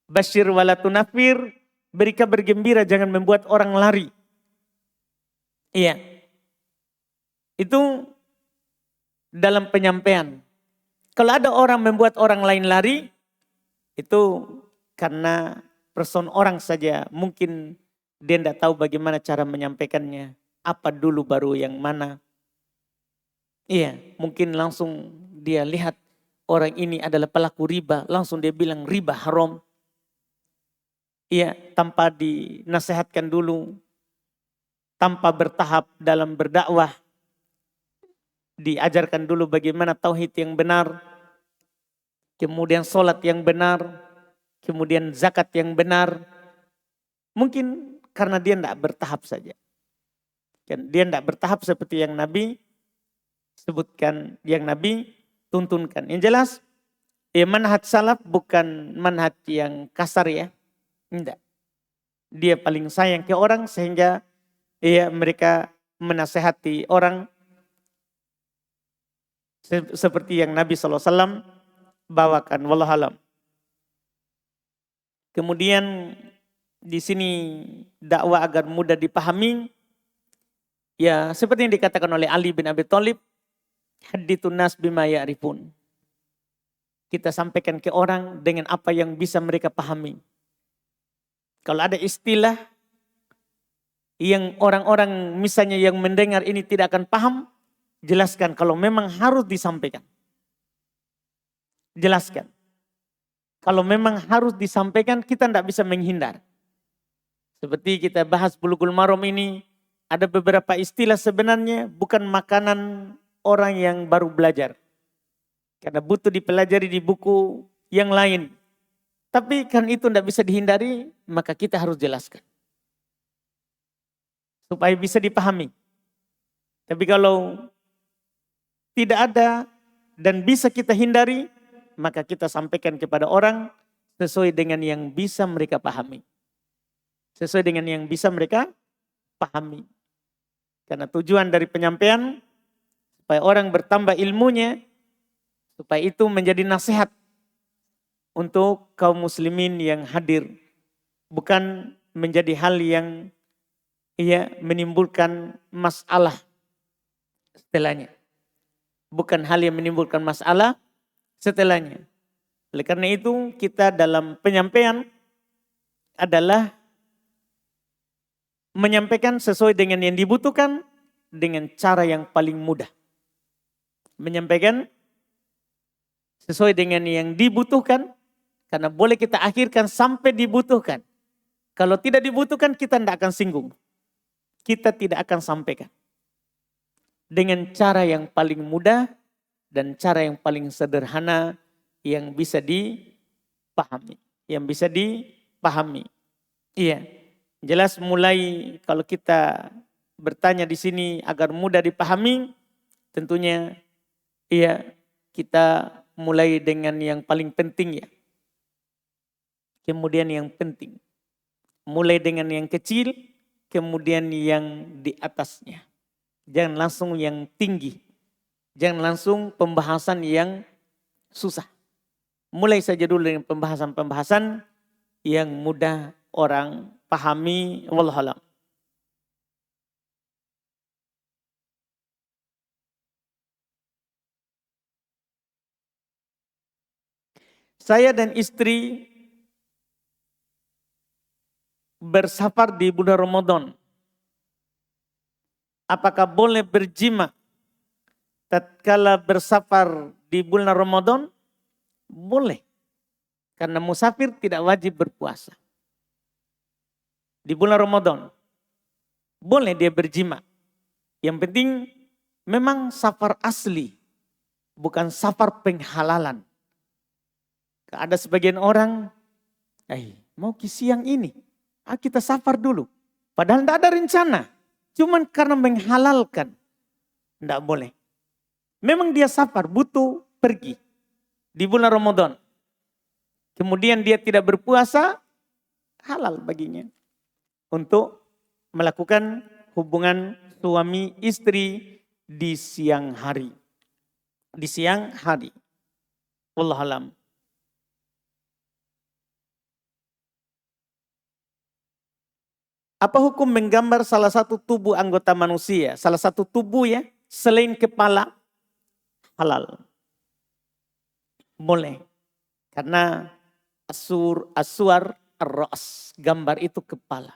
S1: Basyir walatu nafir, beri kabar gembira jangan membuat orang lari. Iya. Itu dalam penyampaian. Kalau ada orang membuat orang lain lari, itu karena person orang saja. Mungkin dia tidak tahu bagaimana cara menyampaikannya. Apa dulu baru yang mana. Iya, mungkin langsung dia lihat orang ini adalah pelaku riba. Langsung dia bilang riba haram. Iya, tanpa dinasehatkan dulu. Tanpa bertahap dalam berdakwah. Diajarkan dulu bagaimana tauhid yang benar. Kemudian sholat yang benar. Kemudian zakat yang benar. Mungkin karena dia tidak bertahap saja. Dia tidak bertahap seperti yang Nabi sebutkan, yang Nabi tuntunkan. Yang jelas, manhaj salaf bukan manhaj yang kasar ya. Tidak. dia paling sayang ke orang sehingga mereka menasehati orang seperti yang Nabi SAW bawakan. Wallahualam. Kemudian di sini dakwah agar mudah dipahami, ya seperti yang dikatakan oleh Ali bin Abi Thalib, hadithun nas bima ya'rifun. Kita sampaikan ke orang dengan apa yang bisa mereka pahami. Kalau ada istilah yang orang-orang misalnya yang mendengar ini tidak akan paham, jelaskan kalau memang harus disampaikan. Jelaskan. Kalau memang harus disampaikan, kita tidak bisa menghindar. Seperti kita bahas Bulughul Maram ini, ada beberapa istilah sebenarnya bukan makanan orang yang baru belajar. Karena butuh dipelajari di buku yang lain. Tapi kan itu tidak bisa dihindari, maka kita harus jelaskan. Supaya bisa dipahami. Tapi kalau tidak ada dan bisa kita hindari, maka kita sampaikan kepada orang sesuai dengan yang bisa mereka pahami. Sesuai dengan yang bisa mereka pahami. Karena tujuan dari penyampaian, supaya orang bertambah ilmunya, supaya itu menjadi nasihat untuk kaum muslimin yang hadir. Bukan menjadi hal yang menimbulkan masalah setelahnya. Bukan hal yang menimbulkan masalah setelahnya. Oleh karena itu kita dalam penyampaian adalah menyampaikan sesuai dengan yang dibutuhkan dengan cara yang paling mudah. Menyampaikan sesuai dengan yang dibutuhkan, karena boleh kita akhirkan sampai dibutuhkan. Kalau tidak dibutuhkan kita tidak akan singgung. Kita tidak akan sampaikan. Dengan cara yang paling mudah dan cara yang paling sederhana yang bisa dipahami. Yang bisa dipahami. Iya. Jelas mulai kalau kita bertanya di sini agar mudah dipahami, tentunya kita mulai dengan yang paling penting ya. Kemudian yang penting. Mulai dengan yang kecil, kemudian yang di atasnya. Jangan langsung yang tinggi. Jangan langsung pembahasan yang susah. Mulai saja dulu dengan pembahasan-pembahasan yang mudah orang pahami. Wallahualam. Saya dan istri bersafar di bulan Ramadan. Apakah boleh berjima tatkala bersafar di bulan Ramadan? Boleh. Karena musafir tidak wajib berpuasa. Di bulan Ramadan boleh dia berjima. Yang penting memang safar asli, bukan safar penghalalan. Ada sebagian orang, mau ke siang ini, kita safar dulu. Padahal tidak ada rencana, cuman karena menghalalkan, tidak boleh. Memang dia safar, butuh pergi di bulan Ramadan. Kemudian dia tidak berpuasa, halal baginya untuk melakukan hubungan suami istri di siang hari. Di siang hari. Wallahualam. Apa hukum menggambar salah satu tubuh anggota manusia? Salah satu tubuh ya, selain kepala, halal. Boleh. Karena aswar ar-ra's, gambar itu kepala.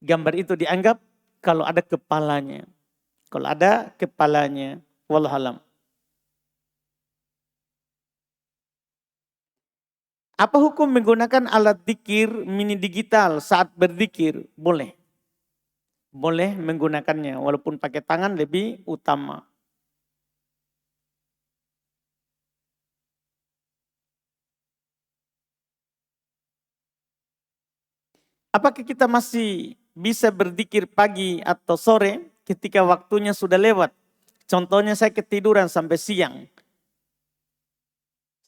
S1: Gambar itu dianggap kalau ada kepalanya. Kalau ada kepalanya, wallahualam. Apa hukum menggunakan alat dzikir mini digital saat berzikir? Boleh. Boleh menggunakannya walaupun pakai tangan lebih utama. Apakah kita masih bisa berzikir pagi atau sore ketika waktunya sudah lewat? Contohnya saya ketiduran sampai siang.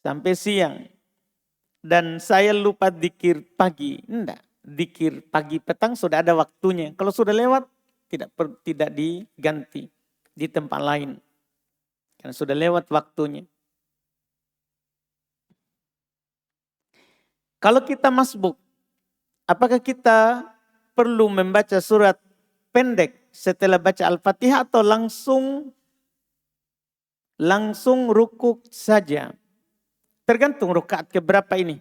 S1: Sampai siang. Dan saya lupa zikir pagi. Enggak. Zikir pagi petang sudah ada waktunya. Kalau sudah lewat tidak diganti di tempat lain. Karena sudah lewat waktunya. Kalau kita masbuk, apakah kita perlu membaca surat pendek setelah baca Al-Fatihah atau langsung rukuk saja? Tergantung rakaat keberapa ini.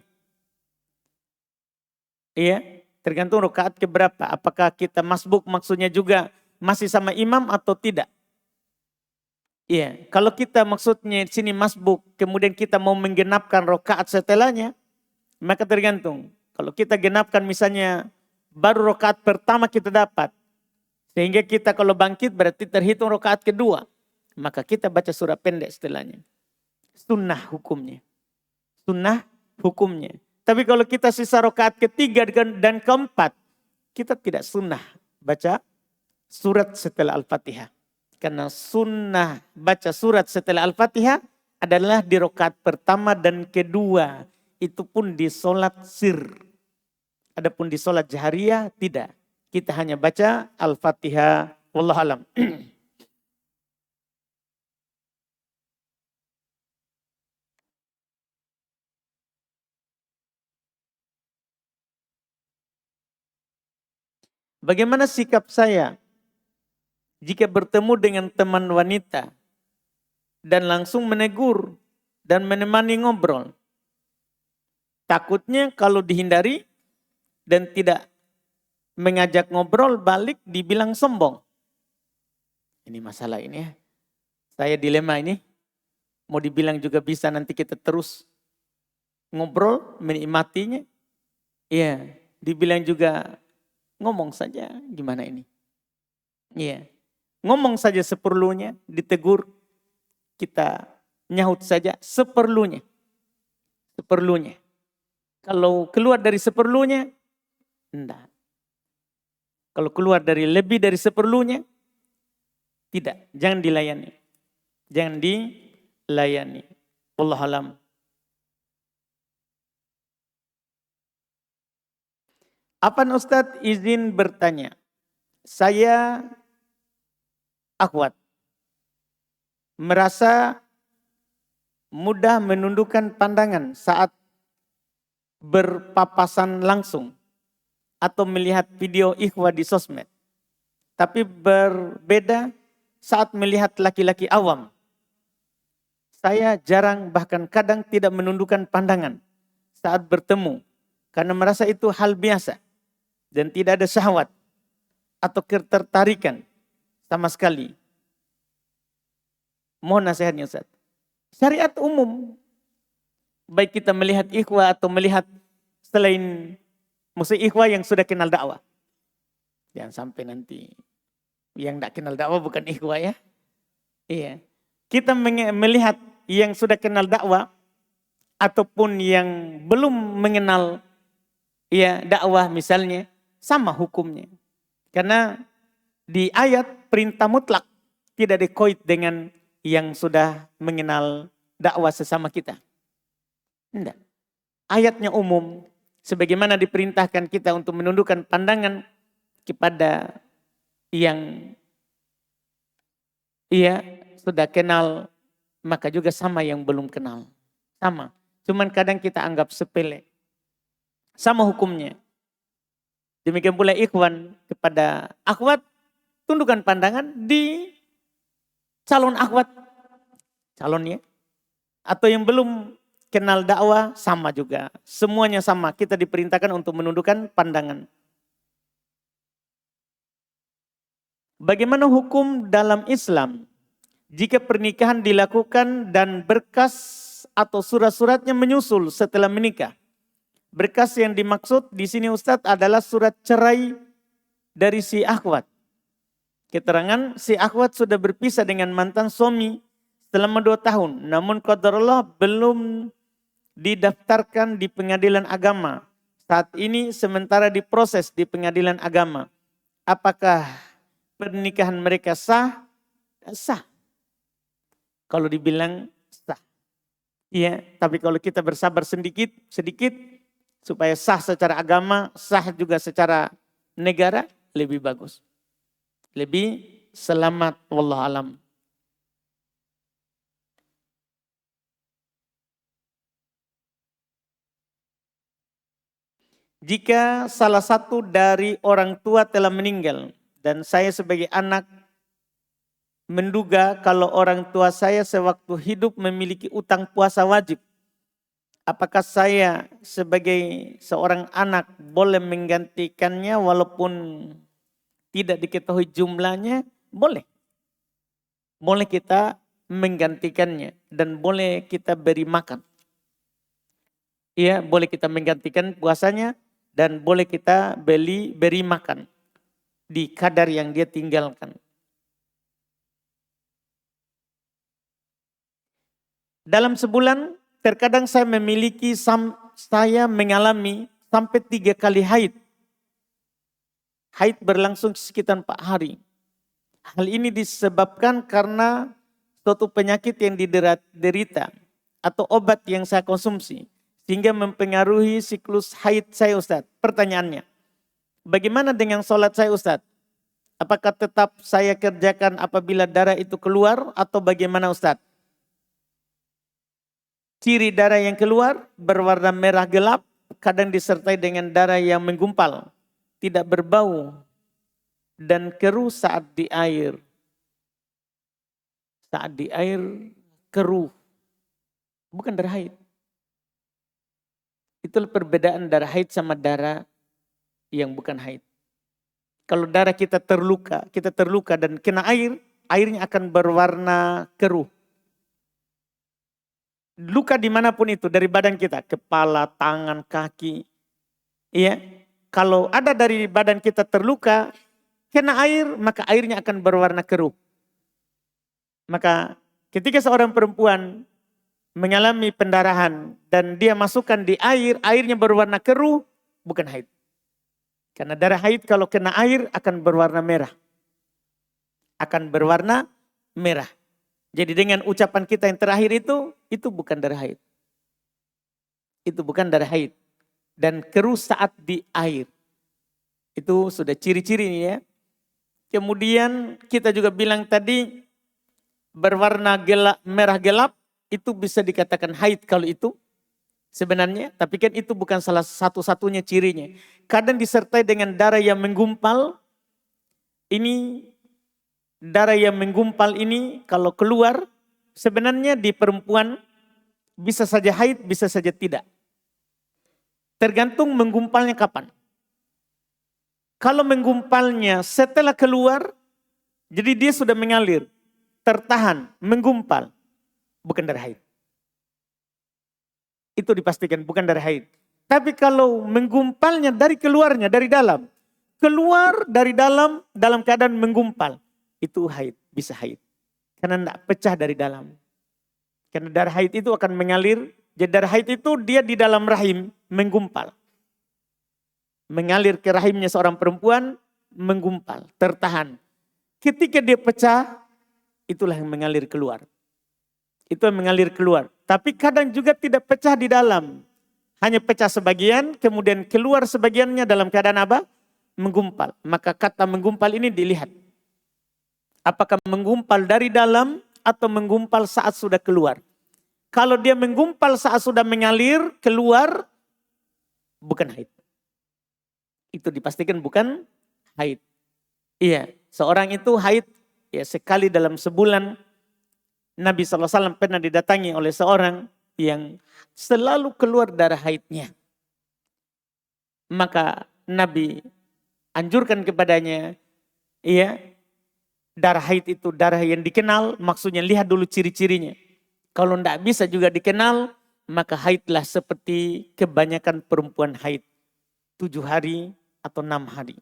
S1: Iya, tergantung rakaat keberapa. Apakah kita masbuk maksudnya juga masih sama imam atau tidak? Iya, kalau kita maksudnya sini masbuk, kemudian kita mau menggenapkan rakaat setelahnya, maka tergantung. Kalau kita genapkan misalnya baru rakaat pertama kita dapat. Sehingga kita kalau bangkit berarti terhitung rakaat kedua. Maka kita baca surah pendek setelahnya. Sunnah hukumnya. Sunnah hukumnya. Tapi kalau kita sisa rakaat ketiga dan keempat, kita tidak sunnah baca surat setelah Al-Fatihah. Karena sunnah baca surat setelah Al-Fatihah adalah di rakaat pertama dan kedua. Itu pun di sholat sir. Adapun di sholat jahriyah tidak. Kita hanya baca Al-Fatihah. Wallahu alam. Bagaimana sikap saya jika bertemu dengan teman wanita dan langsung menegur dan menemani ngobrol? Takutnya kalau dihindari dan tidak mengajak ngobrol balik dibilang sombong. Ini masalah ini ya. Saya dilema ini. Mau dibilang juga bisa nanti kita terus ngobrol menikmatinya. Iya, dibilang juga ngomong saja gimana ini. Iya, ngomong saja seperlunya, ditegur. Kita nyahut saja seperlunya. Seperlunya. Kalau keluar dari seperlunya, enggak. Kalau keluar dari lebih dari seperlunya, tidak. Jangan dilayani. Jangan dilayani. Wallahu alam. Apa Ustadz izin bertanya? Saya akhwat. Merasa mudah menundukkan pandangan saat berpapasan langsung atau melihat video ikhwah di sosmed. Tapi berbeda saat melihat laki-laki awam. Saya jarang bahkan kadang tidak menundukkan pandangan saat bertemu. Karena merasa itu hal biasa. Dan tidak ada syahwat atau ketertarikan sama sekali. Mohon nasihatnya Ustaz. Syariat umum. Baik kita melihat ikhwah atau melihat selain musuh ikhwah yang sudah kenal dakwah. Jangan sampai nanti yang tidak kenal dakwah bukan ikhwah ya. Iya. Kita melihat yang sudah kenal dakwah ataupun yang belum mengenal ya dakwah misalnya sama hukumnya. Karena di ayat perintah mutlak tidak dikoit dengan yang sudah mengenal dakwah sesama kita. Tidak. Ayatnya umum. Sebagaimana diperintahkan kita untuk menundukkan pandangan kepada yang ia sudah kenal. Maka juga sama yang belum kenal. Sama. Cuman kadang kita anggap sepele. Sama hukumnya. Demikian pula ikhwan kepada akhwat. Tundukkan pandangan di calon akhwat. Calonnya. Atau yang belum kenal dakwah sama juga. Semuanya sama. Kita diperintahkan untuk menundukkan pandangan. Bagaimana hukum dalam Islam jika pernikahan dilakukan dan berkas atau surat-suratnya menyusul setelah menikah? Berkas yang dimaksud di sini Ustadz adalah surat cerai dari si akhwat. Keterangan si akhwat sudah berpisah dengan mantan suami selama 2 tahun. Namun qadarullah belum didaftarkan di pengadilan agama. Saat ini sementara diproses di pengadilan agama. Apakah pernikahan mereka sah? Sah. Kalau dibilang sah. Iya, tapi kalau kita bersabar sedikit supaya sah secara agama, sah juga secara negara, lebih bagus. Lebih selamat, wallahu alam. Jika salah satu dari orang tua telah meninggal dan saya sebagai anak menduga kalau orang tua saya sewaktu hidup memiliki utang puasa wajib, apakah saya sebagai seorang anak boleh menggantikannya walaupun tidak diketahui jumlahnya? Boleh. Boleh kita menggantikannya dan boleh kita beri makan. Iya, boleh kita menggantikan puasanya dan boleh kita beri makan di kadar yang dia tinggalkan. Dalam sebulan terkadang saya mengalami sampai 3 kali haid. Haid berlangsung sekitar 4 hari. Hal ini disebabkan karena suatu penyakit yang diderita atau obat yang saya konsumsi sehingga mempengaruhi siklus haid saya, Ustaz. Pertanyaannya, bagaimana dengan sholat saya, Ustaz? Apakah tetap saya kerjakan apabila darah itu keluar atau bagaimana, Ustaz? Ciri darah yang keluar berwarna merah gelap, kadang disertai dengan darah yang menggumpal, tidak berbau, dan keruh saat di air. Saat di air keruh, bukan darah haid. Itulah perbedaan darah haid sama darah yang bukan haid. Kalau darah kita terluka dan kena air, airnya akan berwarna keruh. Luka dimanapun itu dari badan kita, kepala, tangan, kaki. Iya, kalau ada dari badan kita terluka, kena air, maka airnya akan berwarna keruh. Maka ketika seorang perempuan mengalami pendarahan dan dia masukkan di air, airnya berwarna keruh, bukan haid. Karena darah haid kalau kena air akan berwarna merah. Akan berwarna merah. Jadi dengan ucapan kita yang terakhir itu bukan darah haid. Itu bukan darah haid. Dan keruh saat di air. Itu sudah ciri-cirinya ya. Kemudian kita juga bilang tadi berwarna merah gelap. Itu bisa dikatakan haid kalau itu sebenarnya. Tapi kan itu bukan salah satu-satunya cirinya. Kadang disertai dengan darah yang menggumpal. Ini darah yang menggumpal ini kalau keluar sebenarnya di perempuan bisa saja haid, bisa saja tidak. Tergantung menggumpalnya kapan. Kalau menggumpalnya setelah keluar, jadi dia sudah mengalir, tertahan, menggumpal. Bukan darah haid. Itu dipastikan bukan darah haid. Tapi kalau menggumpalnya dari keluarnya, dari dalam. Keluar dari dalam keadaan menggumpal. Itu haid, bisa haid. Karena tidak pecah dari dalam. Karena darah haid itu akan mengalir. Jadi darah haid itu dia di dalam rahim menggumpal. Mengalir ke rahimnya seorang perempuan, menggumpal, tertahan. Ketika dia pecah, itulah yang mengalir keluar. Itu yang mengalir keluar. Tapi kadang juga tidak pecah di dalam. Hanya pecah sebagian, kemudian keluar sebagiannya dalam keadaan apa? Menggumpal. Maka kata menggumpal ini dilihat. Apakah menggumpal dari dalam atau menggumpal saat sudah keluar. Kalau dia menggumpal saat sudah mengalir, keluar, bukan haid. Itu dipastikan bukan haid. Iya, seorang itu haid ya sekali dalam sebulan. Nabi SAW pernah didatangi oleh seorang yang selalu keluar darah haidnya. Maka Nabi anjurkan kepadanya, iya, darah haid itu darah yang dikenal, maksudnya lihat dulu ciri-cirinya. Kalau tidak bisa juga dikenal, maka haidlah seperti kebanyakan perempuan haid. 7 hari atau 6 hari.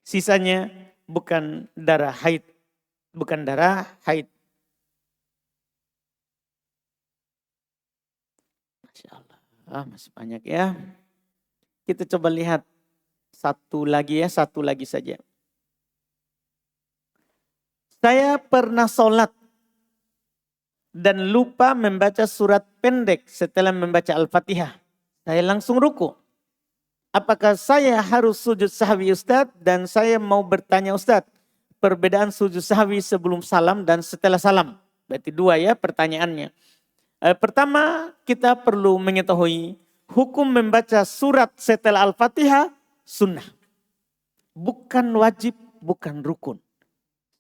S1: Sisanya bukan darah haid. Bukan darah haid. Masya Allah, masih banyak ya. Kita coba lihat satu lagi saja. Saya pernah sholat dan lupa membaca surat pendek setelah membaca Al-Fatihah. Saya langsung ruku. Apakah saya harus sujud sahwi Ustadz? Dan saya mau bertanya Ustadz, perbedaan sujud sahwi sebelum salam dan setelah salam. Berarti dua ya pertanyaannya. Pertama, kita perlu mengetahui hukum membaca surat setelah Al-Fatihah sunnah. Bukan wajib, bukan rukun.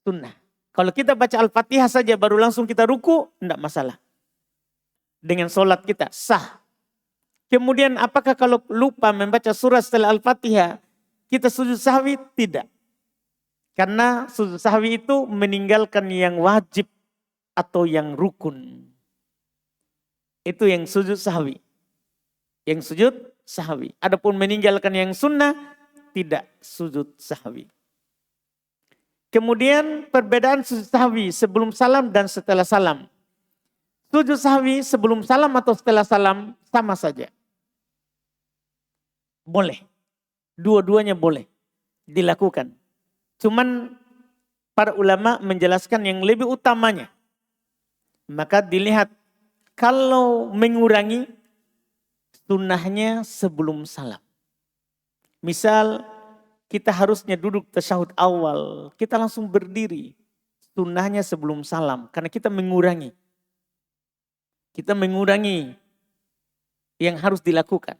S1: Sunnah. Kalau kita baca Al-Fatihah saja baru langsung kita ruku, tidak masalah. Dengan sholat kita sah. Kemudian apakah kalau lupa membaca surat setelah Al-Fatihah, kita sujud sahwi? Tidak. Karena sujud sahwi itu meninggalkan yang wajib atau yang rukun. Itu yang sujud sahwi. Yang sujud sahwi. Adapun meninggalkan yang sunnah, tidak sujud sahwi. Kemudian perbedaan sujud sahwi sebelum salam dan setelah salam. Sujud sahwi sebelum salam atau setelah salam sama saja. Boleh. Dua-duanya boleh dilakukan. Cuman para ulama menjelaskan yang lebih utamanya. Maka dilihat kalau mengurangi sunnahnya sebelum salam. Misal kita harusnya duduk tasyahud awal. Kita langsung berdiri. Sunnahnya sebelum salam. Karena kita mengurangi. Kita mengurangi yang harus dilakukan.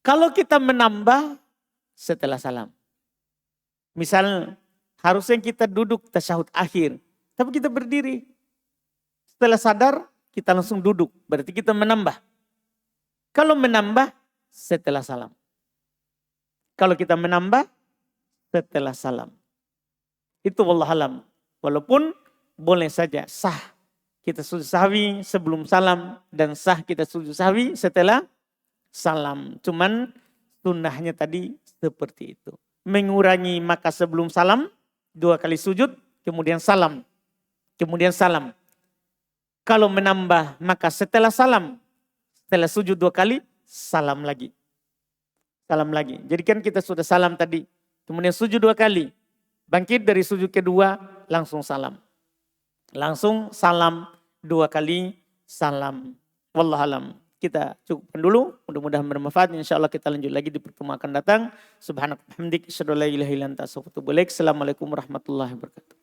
S1: Kalau kita menambah setelah salam. Misal harusnya kita duduk tasyahud akhir. Tapi kita berdiri. Setelah sadar kita langsung duduk. Berarti kita menambah. Kalau menambah setelah salam. Kalau kita menambah setelah salam. Itu wallahualam. Walaupun boleh saja sah. Kita sujud sahwi sebelum salam. Dan sah kita sujud sahwi setelah salam. Cuman sunnahnya tadi seperti itu. Mengurangi maka sebelum salam. 2 kali sujud. Kemudian salam. Kemudian salam. Kalau menambah maka setelah salam. Setelah sujud 2 kali. Salam lagi. Salam lagi. Jadi kan kita sudah salam tadi. Kemudian sujud 2 kali. Bangkit dari sujud kedua. Langsung salam. Langsung salam 2 kali. Salam. Wallahualam. Kita cukupkan dulu. Mudah-mudahan bermanfaat. InsyaAllah kita lanjut lagi di pertemuan akan datang. Subhanakallahumma wa bihamdika asyhadu an la ilaha illa anta astaghfiruka wa atubu ilaik. Assalamualaikum warahmatullahi wabarakatuh.